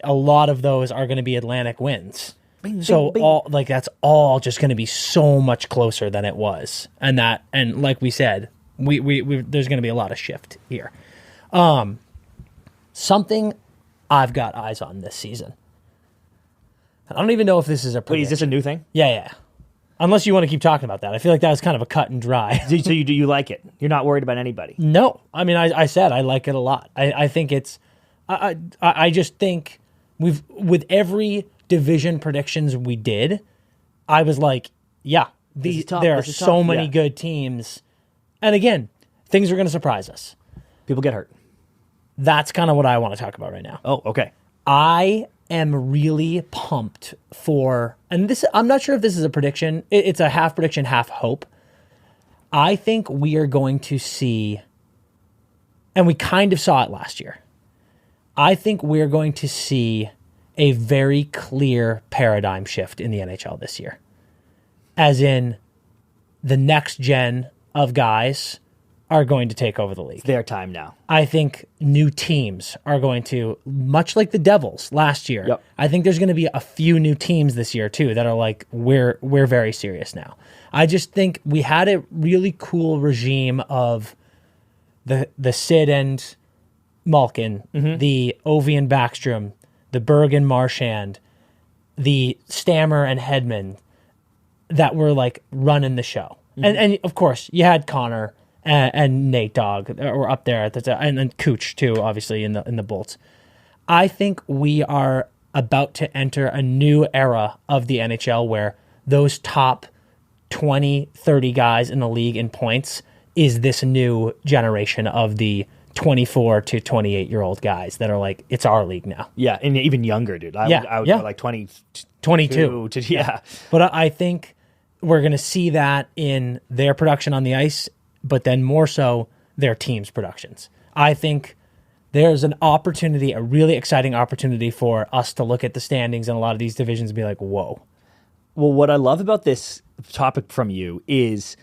a lot of those are going to be Atlantic wins. Bing, so bing, bing. that's all just going to be so much closer than it was. And like we said, we there's going to be a lot of shift here. Something I've got eyes on this season. I don't even know if this is a prediction. Wait, is this a new thing? Yeah. Unless you want to keep talking about that. I feel like that was kind of a cut and dry. So you like it? You're not worried about anybody? No. I mean, I said I like it a lot. I think it's... I just think with every division predictions we did, I was like, yeah, there are so many good teams. And again, things are going to surprise us. People get hurt. That's kind of what I want to talk about right now. Oh, okay. I am really pumped for, and this, I'm not sure if this is a prediction. It's a half prediction, half hope. I think we are going to see, and we kind of saw it last year. I think we're going to see a very clear paradigm shift in the NHL this year. As in, the next gen of guys are going to take over the league. It's their time now. I think new teams are going to, much like the Devils last year, Yep. I think there's going to be a few new teams this year too that are like, we're very serious now. I just think we had a really cool regime of the Sid and Malkin, the Ovi and Backstrom, the Berg and Marchand, the Stammer and Hedman that were like running the show. And of course, you had Connor and Nate Dogg were up there at and then Cooch too, obviously in the Bolts. I think we are about to enter a new era of the NHL where those top 20, 30 guys in the league in points is this new generation of the 24 to 28-year-old guys that are like, it's our league now. Yeah, and even younger, dude. I would go like 22. Yeah. But I think we're going to see that in their production on the ice, but then more so their team's productions. I think there's an opportunity, a really exciting opportunity for us to look at the standings in a lot of these divisions and be like, whoa. Well, what I love about this topic from you is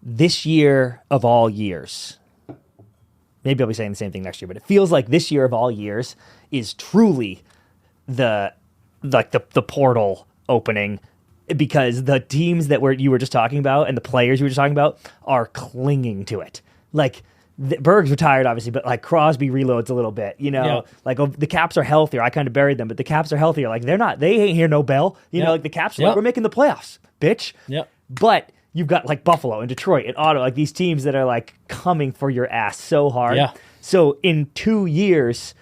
this year of all years, maybe I'll be saying the same thing next year, but it feels like this year of all years is truly the portal opening, because the teams that you were just talking about and the players you were just talking about are clinging to it. Like, Berg's retired, obviously, but like Crosby reloads a little bit, like the Caps are healthier. I kind of buried them, but the Caps are healthier. Like, they ain't here no bell, like the Caps are like, we're making the playoffs, bitch. Yep. But you've got like Buffalo and Detroit and Ottawa, like these teams that are like coming for your ass so hard. Yeah. So in 3 years,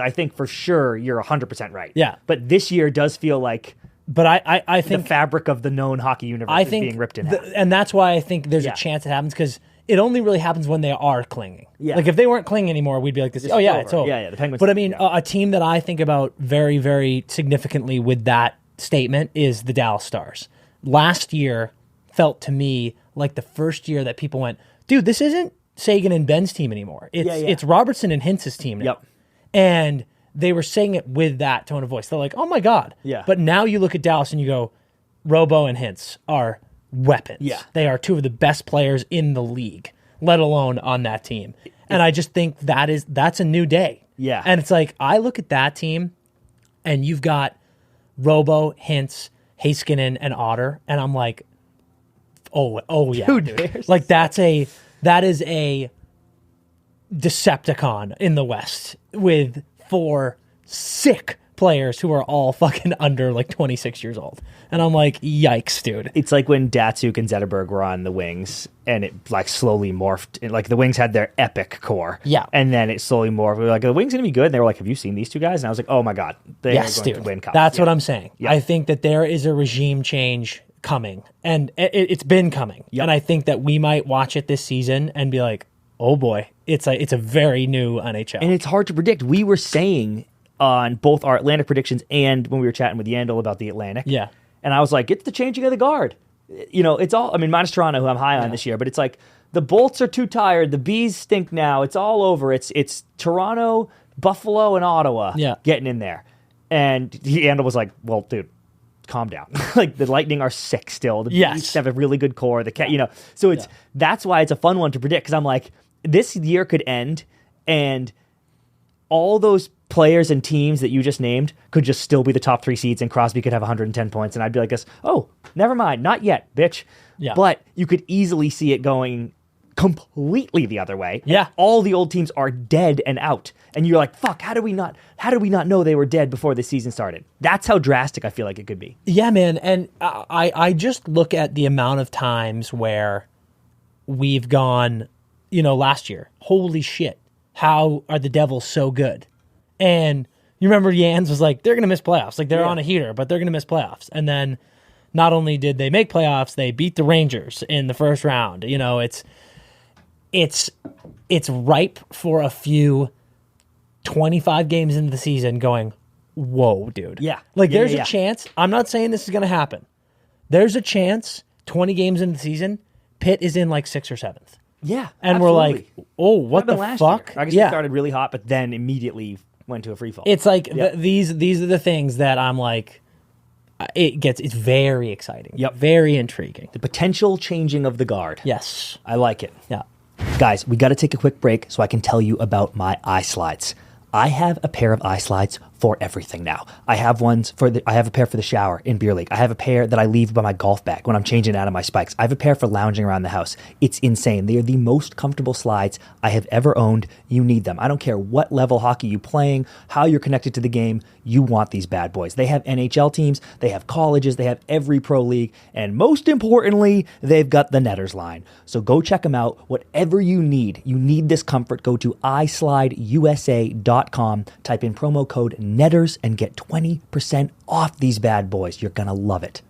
I think for sure you're 100% right. Yeah. But this year does feel like, but I think the fabric of the known hockey universe is being ripped in half. And that's why I think there's a chance it happens, because it only really happens when they are clinging. Yeah. Like, if they weren't clinging anymore, we'd be like, it's over. It's over. Yeah, the Penguins. But I mean, a team that I think about very, very significantly with that statement is the Dallas Stars. Last year, felt to me like the first year that people went, dude, this isn't Sagan and Ben's team anymore. It's Robertson and Hintz's team now. Yep. And they were saying it with that tone of voice. They're like, oh my God. Yeah. But now you look at Dallas and you go, Robo and Hintz are weapons. Yeah. They are two of the best players in the league, let alone on that team. And I just think that's a new day. Yeah. And it's like, I look at that team and you've got Robo, Hintz, Heiskanen, and Otter, and I'm like, oh yeah. Dude. Like that is a Decepticon in the West with 4 sick players who are all fucking under like 26 years old. And I'm like, yikes, dude. It's like when Datsuk and Zetterberg were on the Wings, and it like slowly morphed. Like the Wings had their epic core. Yeah. And then it slowly morphed. We were like, the Wings going to be good? And they were like, have you seen these two guys? And I was like, oh my God. They are going to win cups. That's what I'm saying. Yeah. I think that there is a regime change coming, and it's been coming. Yep. And I think that we might watch it this season and be like, oh boy, it's a very new NHL. And it's hard to predict. We were saying on both our Atlantic predictions and when we were chatting with Yandel about the Atlantic. Yeah. And I was like, it's the changing of the guard. You know, it's all, I mean, minus Toronto, who I'm high on this year, but it's like the Bolts are too tired. The Bees stink now. It's all over. It's Toronto, Buffalo, and Ottawa getting in there. And Yandel was like, well, dude, calm down. Like the Lightning are sick still. The Bees have a really good core. So that's why it's a fun one to predict, because I'm like, this year could end and all those players and teams that you just named could just still be the top 3 seeds, and Crosby could have 110 points, and I'd be like this, oh, never mind, not yet, bitch. Yeah. But you could easily see it going completely the other way. Yeah. All the old teams are dead and out, and you're like, fuck, how did we not know they were dead before the season started? That's how drastic I feel like it could be. Yeah, man, and I just look at the amount of times where we've gone, last year, holy shit, how are the Devils so good? And you remember Jans was like, they're going to miss playoffs. Like, they're on a heater, but they're going to miss playoffs. And then not only did they make playoffs, they beat the Rangers in the first round. It's ripe for a few 25 games into the season going, whoa, dude. Yeah. Like, there's a chance. I'm not saying this is going to happen. There's a chance 20 games into the season, Pitt is in like 6th or 7th. Yeah. And absolutely. we're like, oh, what the fuck? I guess it started really hot, but then immediately went to a free fall. It's like these are the things that I'm like, it's very exciting. Yep. Very intriguing. The potential changing of the guard. Yes. I like it. Yeah. Guys, we got to take a quick break so I can tell you about my eye slides. I have a pair of eye slides for everything now. I have a pair for the shower in beer league. I have a pair that I leave by my golf bag when I'm changing out of my spikes. I have a pair for lounging around the house. It's insane. They are the most comfortable slides I have ever owned. You need them. I don't care what level hockey you're playing, how you're connected to the game. You want these bad boys. They have NHL teams. They have colleges. They have every pro league. And most importantly, they've got the Netters line. So go check them out. Whatever you need this comfort, go to iSlideUSA.com, type in promo code Netters and get 20% off these bad boys. You're going to love it.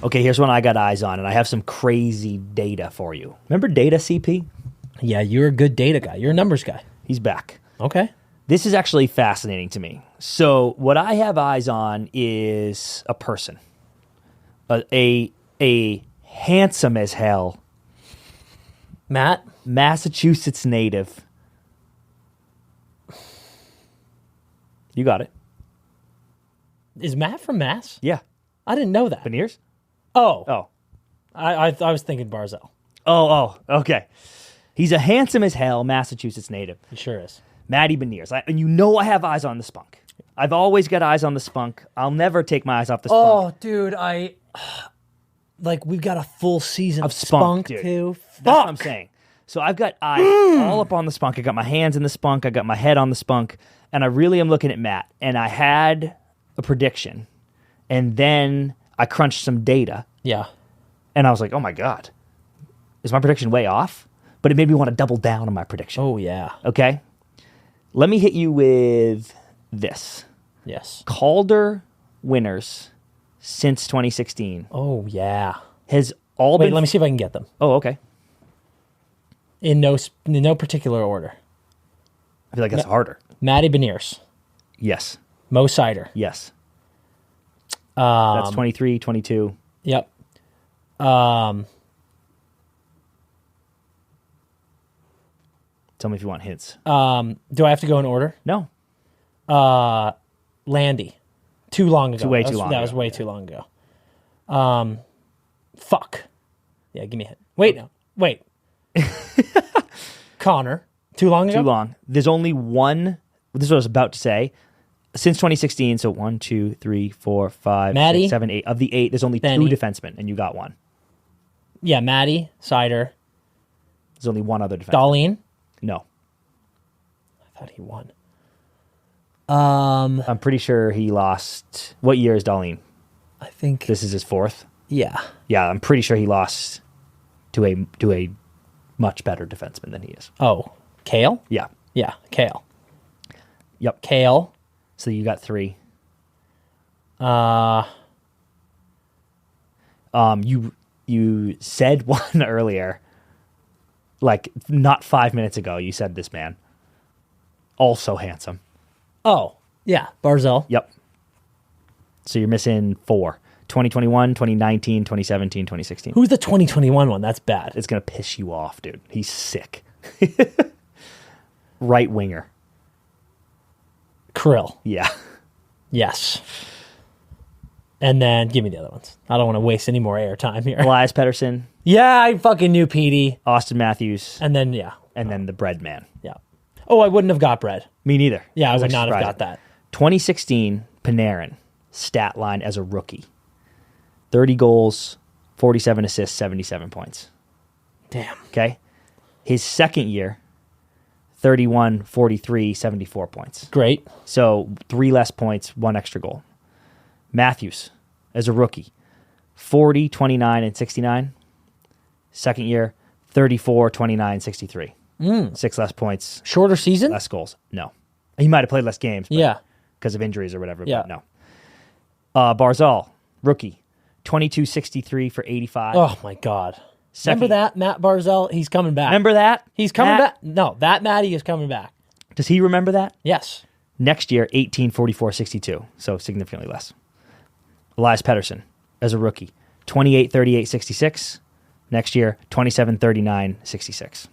Okay, here's one I got eyes on, and I have some crazy data for you. Remember Data, CP? Yeah, you're a good data guy. You're a numbers guy. He's back. Okay. This is actually fascinating to me. So what I have eyes on is a person. A handsome as hell Matt? Massachusetts native. You got it. Is Matt from Mass? Yeah. I didn't know that. Beniers? Oh. Oh. I was thinking Barzell. Oh, okay. He's a handsome as hell Massachusetts native. He sure is. Matty Beniers. And you know I have eyes on the spunk. I've always got eyes on the spunk. I'll never take my eyes off the spunk. Oh, dude, we've got a full season of spunk too. That's what I'm saying. So I've got eyes all up on the spunk. I got my hands in the spunk. I got my head on the spunk. And I really am looking at Matt. And I had a prediction. And then I crunched some data. Yeah. And I was like, oh my God. Is my prediction way off? But it made me want to double down on my prediction. Oh, yeah. Okay? Let me hit you with this. Yes. Calder winners since 2016 Oh, yeah. has all been... Wait, let me see if I can get them. Oh, okay. In no particular order. I feel like that's harder. Matty Beniers. Yes. Mo Sider. Yes. That's 23, 22. Yep. Tell me if you want hints. Do I have to go in order? No. Landy. Too long ago. Way too long That was ago, way too long ago. Fuck. Yeah, give me a hint. Wait, no. Wait. Connor. Too long ago? Too long. There's only one. This is what I was about to say. Since 2016, so 1, 2, 3, 4, 5, Maddie? 6, 7, 8. Of the 8, there's only Benny. 2 defensemen, and you got one. Yeah, Maddie, Sider, There's only one other defenseman. Darlene. No. I thought he won. I'm pretty sure he lost. What year is Darlene? I think. This is his 4th. Yeah. Yeah, I'm pretty sure he lost to a much better defenseman than he is. Oh, Kale? Yeah. Yeah, Kale. Yep. Kale. So you got 3. You said one earlier, like not 5 minutes ago. You said this man, also handsome. Oh, yeah, Barzell. Yep. So you're missing 4. 2021, 2019, 2017, 2016. Who's the 2021 one? That's bad. It's gonna piss you off, dude. He's sick. Right winger. Krill. Yeah. Yes. And then give me the other ones. I don't want to waste any more air time here. Elias Pettersson, Yeah, I fucking knew Petey. Austin Matthews, And then, yeah. and then the bread man. Yeah. Oh, I wouldn't have got bread. Me neither. Yeah, I was would actually not have surprised. got that. 2016, Panarin, stat line as a rookie. 30 goals, 47 assists, 77 points. Damn. Okay? His second year, 31, 43, 74 points. Great. So 3 less points, 1 extra goal. Matthews, as a rookie, 40, 29, and 69. Second year, 34, 29, 63. 6 less points, Shorter season? less goals. No. He might have played less games. But Yeah. because of injuries or whatever, Yeah. but no. Barzal, rookie, 22, 63 for 85. Oh, my God. Second- Remember that, Matt Barzell? He's coming back. Remember that? He's coming Matt? back. No, that Matty is coming back. Does he remember that? Yes. Next year, 18, 44, 62. So significantly less. Elias Pettersson, as a rookie, 28, 38, 66. Next year, 27, 39, 66.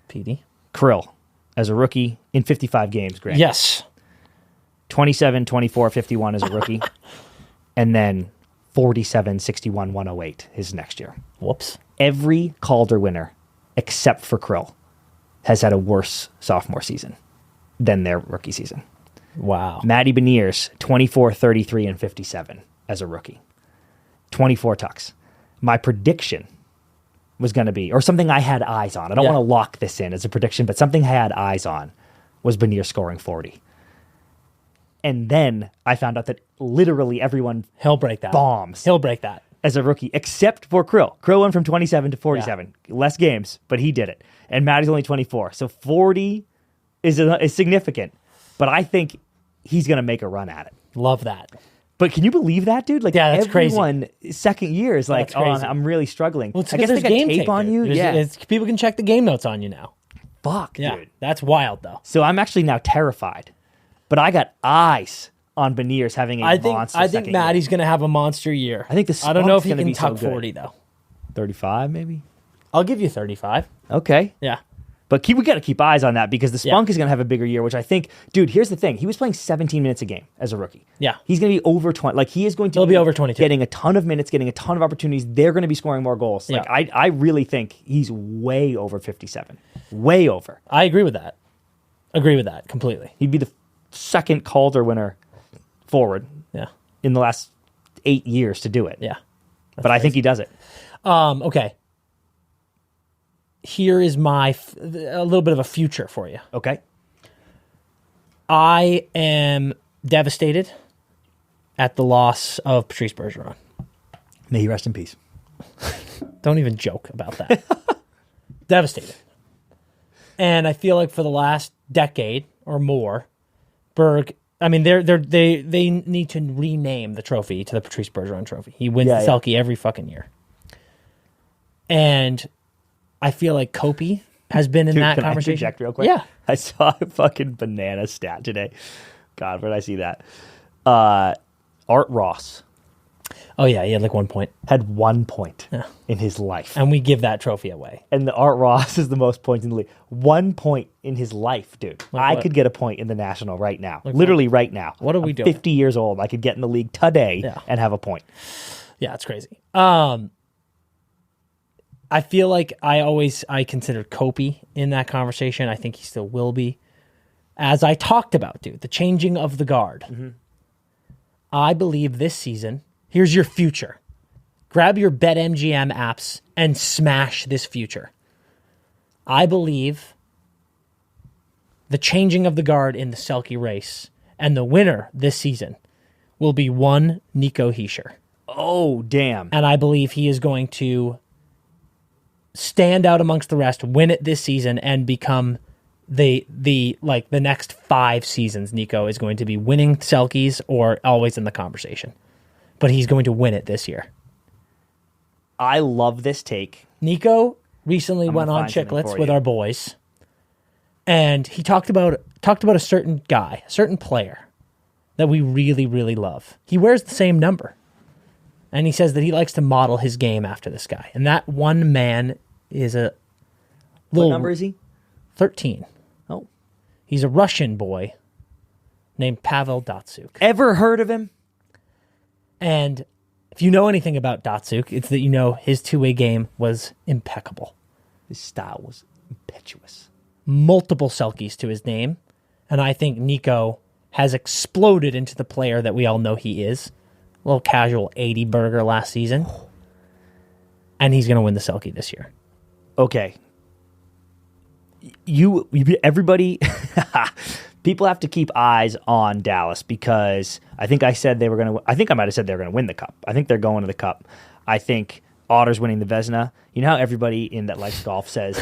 Petey. Krill, as a rookie, in 55 games, Grant. Yes. 27, 24, 51 as a rookie. And then 47, 61, 108 his next year. Whoops. Every Calder winner, except for Krill, has had a worse sophomore season than their rookie season. Wow. Matty Beniers, 24, 33, and 57 as a rookie. 24 tucks. My prediction was going to be, or something I had eyes on. I don't Yeah. want to lock this in as a prediction, but something I had eyes on was Beniers scoring 40. And then I found out that literally everyone He'll break that. bombs He'll break that. as a rookie, except for Krill. Krill went from 27 to 47. Less games, but he did it. And Matty's only 24. So 40 is significant. But I think he's going to make a run at it. Love that. But can you believe that, dude? Like, Yeah, that's crazy. everyone second year is like, That's oh, crazy. I'm really struggling. Well, it's I because guess they there's got game tape on you. There's- Yeah. people can check the game notes on you now. Fuck, Yeah. dude. That's wild, though. So I'm actually now terrified. But I got eyes on Beniers having a I think monster I think second Matty's going to have a monster year. I think the I don't know if spunk's he gonna can be so tuck good. 40, though. year. 35, maybe? I'll give you 35. Okay. Yeah. But we got to keep eyes on that because the Spunk is going to have a bigger year, which I think, dude, here's the thing. He was playing 17 minutes a game as a rookie. Yeah. He's going to be over 20. Like, he is going to He'll be over 22. Getting a ton of minutes, getting a ton of opportunities. They're going to be scoring more goals. Like, Yeah. I really think he's way over 57. Way over. I agree with that. Agree with that completely. He'd be the second Calder winner forward Yeah. in the last 8 years to do it. Yeah. But I think he does it. Okay. Here is a little bit of a future for you. Okay. I am devastated at the loss of Patrice Bergeron. May he rest in peace. Don't even joke about that. Devastated. And I feel like for the last decade or more, they need to rename the trophy to the Patrice Bergeron Trophy. He wins the Selke every fucking year. And I feel like Kopi has been in Dude, that can conversation. I interject real quick? Yeah. I saw a fucking banana stat today. God, where did I see that? Art Ross Oh, yeah, he had like 1 point. Had 1 point Yeah. in his life. And we give that trophy away. And the Art Ross is the most points in the league. 1 point in his life, dude. I what? could get a point in the National right now. Literally right now. What are we I'm doing? 50 years old. I could get in the league today and have a point. Yeah, it's crazy. I feel like I considered Kopi in that conversation. I think he still will be. As I talked about, dude, the changing of the guard. Mm-hmm. I believe this season, here's your future. Grab your BetMGM apps and smash this future. I believe the changing of the guard in the Selke race and the winner this season will be one Nico Hischier. Oh, damn. And I believe he is going to stand out amongst the rest, win it this season, and become the next 5 seasons. Nico is going to be winning Selkies or always in the conversation. But he's going to win it this year. I love this take. Nico recently went on Chicklets with our boys, and he talked about a certain guy, a certain player that we really, really love. He wears the same number, and he says that he likes to model his game after this guy. And that one man is a little... What number is he? 13. Oh. He's a Russian boy named Pavel Datsyuk. Ever heard of him? And if you know anything about Datsyuk, it's that you know his two-way game was impeccable. His style was impetuous. Multiple Selkies to his name. And I think Nico has exploded into the player that we all know he is. A little casual 80 burger last season. And he's going to win the Selkie this year. Okay. Everybody, people have to keep eyes on Dallas because I think I said they were going to, I think I might have said they were going to win the cup. I think they're going to the cup. I think Otter's winning the Vezina. You know how everybody in that likes golf says,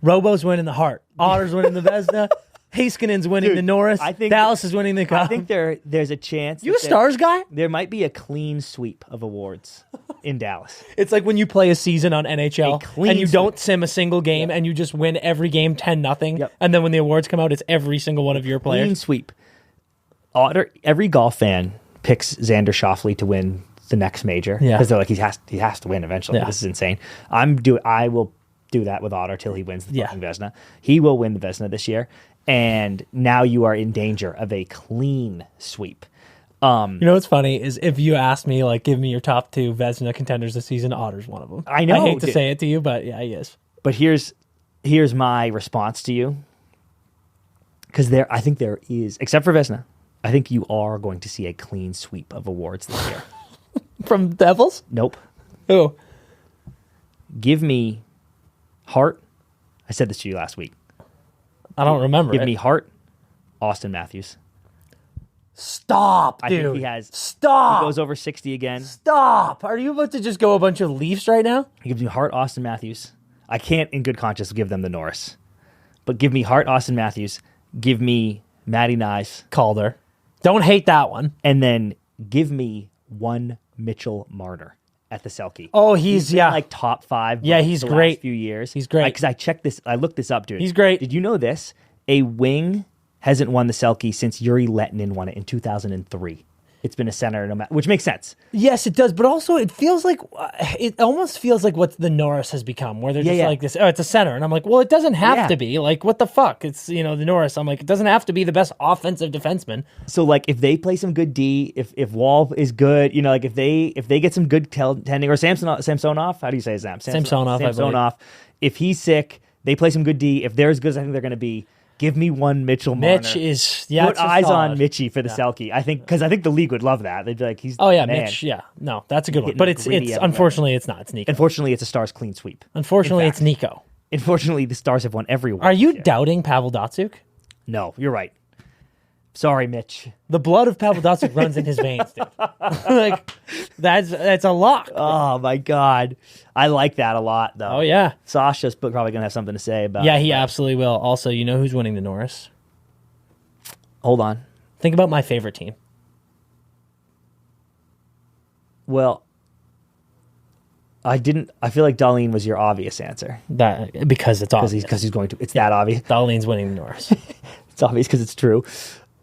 Robo's winning the Hart. Otter's winning the Vezina. Haskinen's winning the Norris. I think Dallas is winning the cup. I think there's a chance. You a Stars guy? There might be a clean sweep of awards in Dallas. It's like when you play a season on NHL and you don't sim a single game and you just win every game 10-0. Yep. And then when the awards come out, it's every single one of your players. Clean sweep. Every golf fan picks Xander Schauffele to win the next major because they're like he has to win eventually. This is insane. I will do that with Otter till he wins the fucking Vezina. He will win the Vezina this year. And now you are in danger of a clean sweep. You know what's funny is if you ask me, like, give me your top 2 Vezina contenders this season, Otter's one of them. I know. I hate to say it to you, but yeah, he is. But here's my response to you. Because I think there is, except for Vezina, I think you are going to see a clean sweep of awards this year. From Devils? Nope. Who? Give me Hart. I said this to you last week. I don't remember. Give me Hart, Austin Matthews. Stop, dude. I think he has. Stop. He goes over 60 again. Stop. Are you about to just go a bunch of Leafs right now? He gives me Hart, Austin Matthews. I can't, in good conscience, give them the Norris. But give me Hart, Austin Matthews. Give me Matty Nyes. Calder. Don't hate that one. And then give me one Mitchell Marner at the Selke. Oh, he's been like top 5. Yeah, he's the great. Last few years. He's great. Because I looked this up, dude. He's great. Did you know this? A wing hasn't won the Selke since Yuri Lettinen won it in 2003. It's been a center, which makes sense. Yes, it does. But also, it feels like it almost feels like what the Norris has become, where they're just like this. Oh, it's a center, and I'm like, well, it doesn't have to be. Like, what the fuck? It's the Norris. I'm like, it doesn't have to be the best offensive defenseman. So, like, if they play some good D, if Wall is good, like if they get some good tending, or Samsonov, how do you say his name? Samsonov. If he's sick, they play some good D. If they're as good as I think they're going to be. Give me one Mitchell Marner. Mitch is put eyes on Mitchie for the Selke. I think because I think the league would love that. They'd be like, he's man. Mitch. Yeah, no, that's a good one. But it's unfortunately it's not. It's Nico. Unfortunately, it's a Stars clean sweep. Unfortunately, it's Nico. Unfortunately, the Stars have won every one. Are you doubting Pavel Datsyuk? No, you're right. Sorry, Mitch. The blood of Pavel Datsyuk runs in his veins, dude. Like that's a lock. Oh my God, I like that a lot, though. Oh yeah, Sasha's probably gonna have something to say about. Yeah, he absolutely will. Also, you know who's winning the Norris? Hold on. Think about my favorite team. Well, I didn't. I feel like Dahlin was your obvious answer. Because it's obvious. Because he's going to. It's that obvious. Dahlin's winning the Norris. It's obvious because it's true.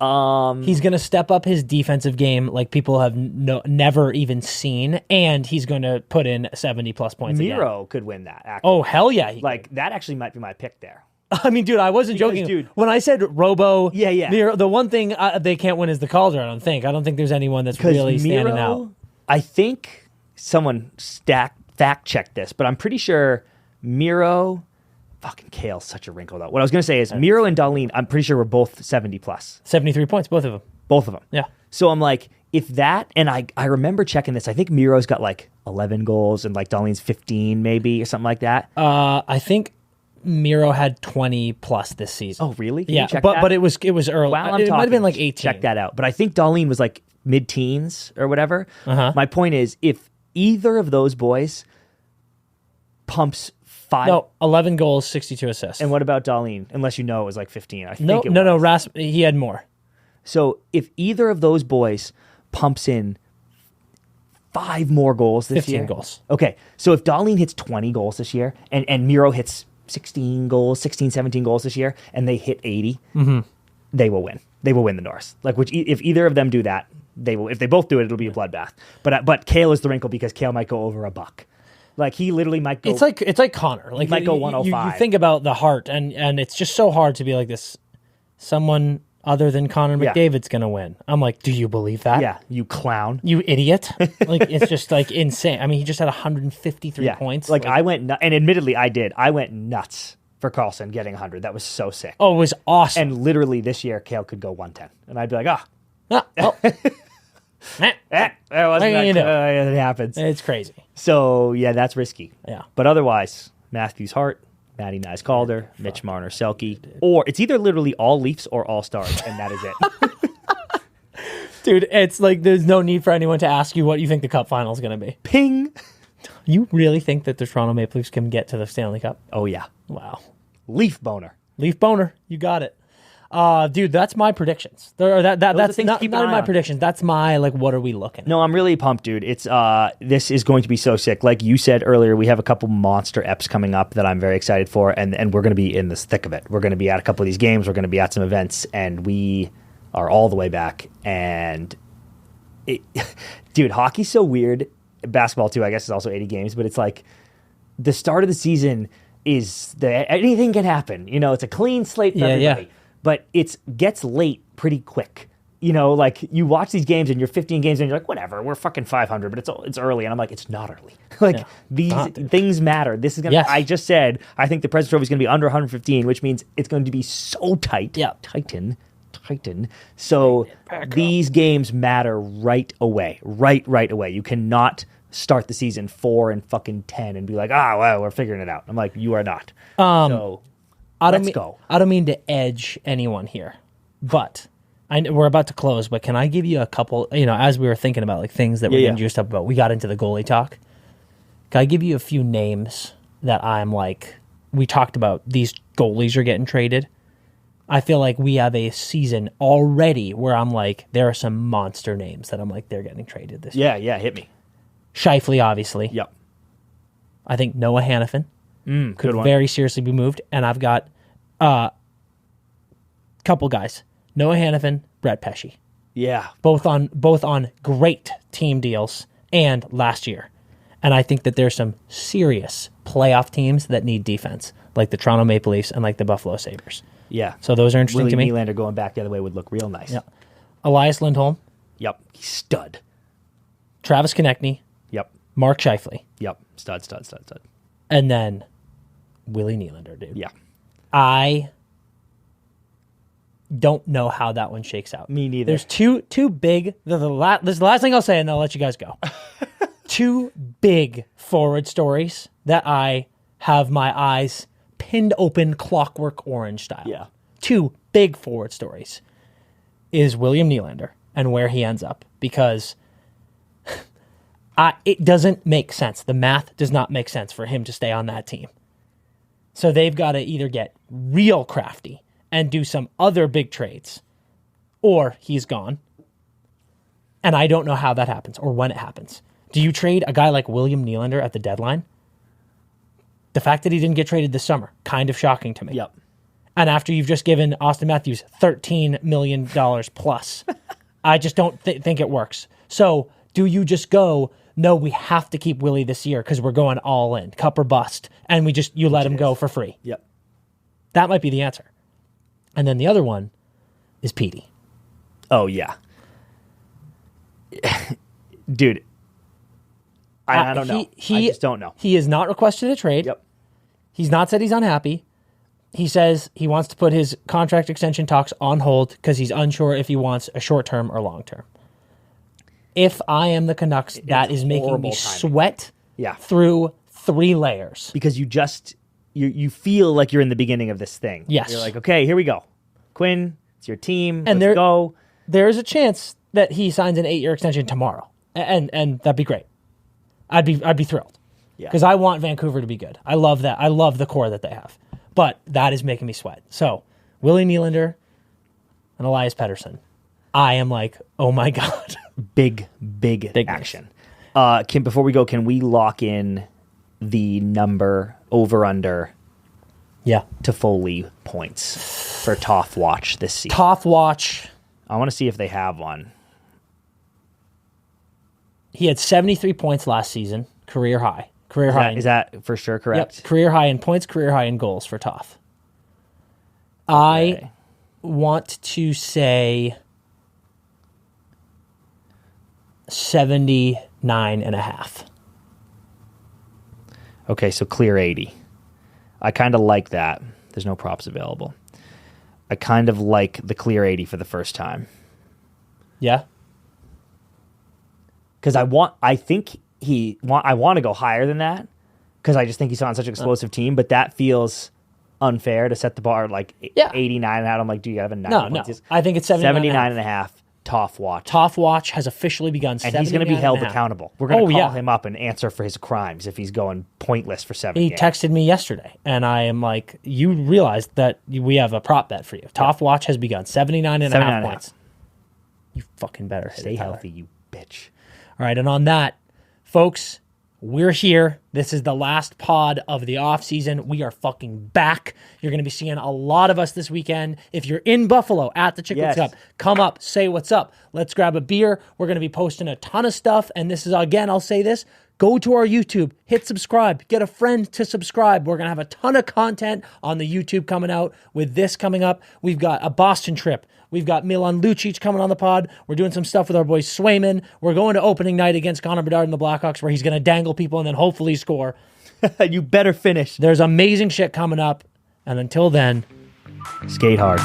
He's going to step up his defensive game like people have never even seen, and he's going to put in 70-plus points Miro again. could win that, actually. Oh, hell yeah. That actually might be my pick there. I mean, dude, I wasn't joking. Dude, when I said Robo, Yeah. Miro, the one thing they can't win is the Calder, I don't think. I don't think there's anyone that's really standing out. I think someone fact checked this, but I'm pretty sure Miro... Fucking Kale's such a wrinkle, though. What I was going to say is Miro and Dahlin, I'm pretty sure we're both 70-plus. 73 points, both of them. Both of them. Yeah. So I'm like, if that, and I remember checking this, I think Miro's got like 11 goals and like Dahlin's 15 maybe or something like that. I think Miro had 20-plus this season. Oh, really? Yeah, but it was early. While I'm it might have talking, been like 18. Check that out. But I think Dahlin was like mid-teens or whatever. Uh-huh. My point is, if either of those boys pumps 5... No, 11 goals, 62 assists. And what about Dahlin? Unless you know it was like 15. I think it was. No, he had more. So if either of those boys pumps in 5 more goals this 15 year. 15 goals. Okay, so if Dahlin hits 20 goals this year and Miro hits 16 goals, 16, 17 goals this year, and they hit 80, they will win. They will win the Norris. Like, if either of them do that, they will. If they both do it, it'll be a bloodbath. But Kale is the wrinkle because Kale might go over $1. Like, he literally might go... It's like Connor. Like, might go 105. You think about the heart, and it's just so hard to be like this. Someone other than Connor McDavid's going to win. I'm like, do you believe that? Yeah, you clown. You idiot. Like, it's just, like, insane. I mean, he just had 153 points. Like, I went... And admittedly, I did. I went nuts for Carlson getting 100. That was so sick. Oh, it was awesome. And literally, this year, Kale could go 110. And I'd be like, it happens. It's crazy. So, yeah, that's risky. Yeah. But otherwise, Matthews Hart, Matty Nice Calder, Mitch Marner Selke, or it's either literally all Leafs or all Stars, and that is it. Dude, it's like there's no need for anyone to ask you what you think the Cup final is going to be. Ping! You really think that the Toronto Maple Leafs can get to the Stanley Cup? Oh, yeah. Wow. Leaf boner. Leaf boner. You got it. Dude, that's my predictions. That's not in my predictions. That's my, like, what are we looking at? No, I'm really pumped, dude. It's this is going to be so sick. Like you said earlier, we have a couple monster eps coming up that I'm very excited for, and we're going to be in the thick of it. We're going to be at a couple of these games. We're going to be at some events, and we are all the way back. And, dude, hockey's so weird. Basketball, too, I guess, is also 80 games, but it's like the start of the season is anything can happen. You know, it's a clean slate for everybody. Yeah. But it gets late pretty quick. You know, like you watch these games and you're 15 games and you're like, whatever, we're fucking 500, but it's early. And I'm like, it's not early. Like these things matter. This is going to, I just said, I think the President's Trophy is going to be under 115, which means it's going to be so tight. Yeah. Tighten. So these games matter right away. Right away. You cannot start the season 4 and fucking 10 and be like, well, we're figuring it out. I'm like, you are not. Let's go. I don't mean to edge anyone here, but we're about to close. But can I give you a couple, as we were thinking about like things that we're getting juiced up about, we got into the goalie talk. Can I give you a few names that I'm like, we talked about these goalies are getting traded? I feel like we have a season already where I'm like, there are some monster names that I'm like, they're getting traded this year. Yeah, hit me. Scheifele, obviously. Yep. I think Noah Hannafin could one. very seriously be moved. And I've got a couple guys. Noah Hannafin, Brett Pesce. Yeah. Both on great team deals and last year. And I think that there's some serious playoff teams that need defense, like the Toronto Maple Leafs and like the Buffalo Sabres. Yeah. So those are interesting to me. Willie Nylander going back the other way would look real nice. Yeah. Elias Lindholm. Yep. He's stud. Travis Konechny. Yep. Mark Scheifele. Yep. Stud. And then Willie Nylander, dude. Yeah. I don't know how that one shakes out. Me neither. There's two big. This is the last thing I'll say, and then I'll let you guys go. Two big forward stories that I have my eyes pinned open, Clockwork Orange style. Yeah. Two big forward stories is William Nylander and where he ends up, because it doesn't make sense. The math does not make sense for him to stay on that team. So they've got to either get real crafty and do some other big trades, or he's gone. And I don't know how that happens or when it happens. Do you trade a guy like William Nylander at the deadline? The fact that he didn't get traded this summer, kind of shocking to me. Yep. And after you've just given Austin Matthews $13 million plus, I just don't think it works. So do you just go, no, we have to keep Willie this year because we're going all in, cup or bust, and you let him go for free? Yep. That might be the answer. And then the other one is Petey. Oh, yeah. Dude, I don't know. I just don't know. He has not requested a trade. Yep. He's not said he's unhappy. He says he wants to put his contract extension talks on hold because he's unsure if he wants a short-term or long-term. If I am the Canucks, that is making me sweat through 3 layers. Because you feel like you're in the beginning of this thing. Yes. You're like, okay, here we go. Quinn, it's your team. And let's go. There is a chance that he signs an 8-year extension tomorrow. And that'd be great. I'd be thrilled. Yeah. Because I want Vancouver to be good. I love that. I love the core that they have. But that is making me sweat. So, Willie Nylander and Elias Pettersson. I am like, oh my God. Big action. Before we go, can we lock in the number over-under Toffoli points for Toff Watch this season? Toff Watch. I want to see if they have one. He had 73 points last season, career high. Is that for sure correct? Yep, career high in points, career high in goals for Toff. I want to say 79.5. Okay, so clear 80. I kind of like that. There's no props available. I kind of like the clear 80 for the first time. Yeah? Because I want to go higher than that because I just think he's on such an explosive team, but that feels unfair to set the bar like 89 and out. I'm like, do you have a 90? No. I think it's 79 and a half. Toff Watch. Toff Watch has officially begun. And he's going to be held accountable. We're going to call him up and answer for his crimes if he's going pointless for 7 games. He texted me yesterday, and I am like, you realize that we have a prop bet for you. Toff Watch has begun. 79.5 points. You fucking better hit Stay it, healthy, you bitch. All right, and on that, folks, we're here. This is the last pod of the offseason. We are fucking back. You're going to be seeing a lot of us this weekend. If you're in Buffalo at the Chicklets Cup, come up, say what's up. Let's grab a beer. We're going to be posting a ton of stuff, and this is, again, I'll say this, go to our YouTube, hit subscribe, get a friend to subscribe. We're going to have a ton of content on the YouTube coming out with this coming up. We've got a Boston trip. We've got Milan Lucic coming on the pod. We're doing some stuff with our boy Swayman. We're going to opening night against Connor Bedard and the Blackhawks where he's going to dangle people and then hopefully score. You better finish. There's amazing shit coming up. And until then, skate hard.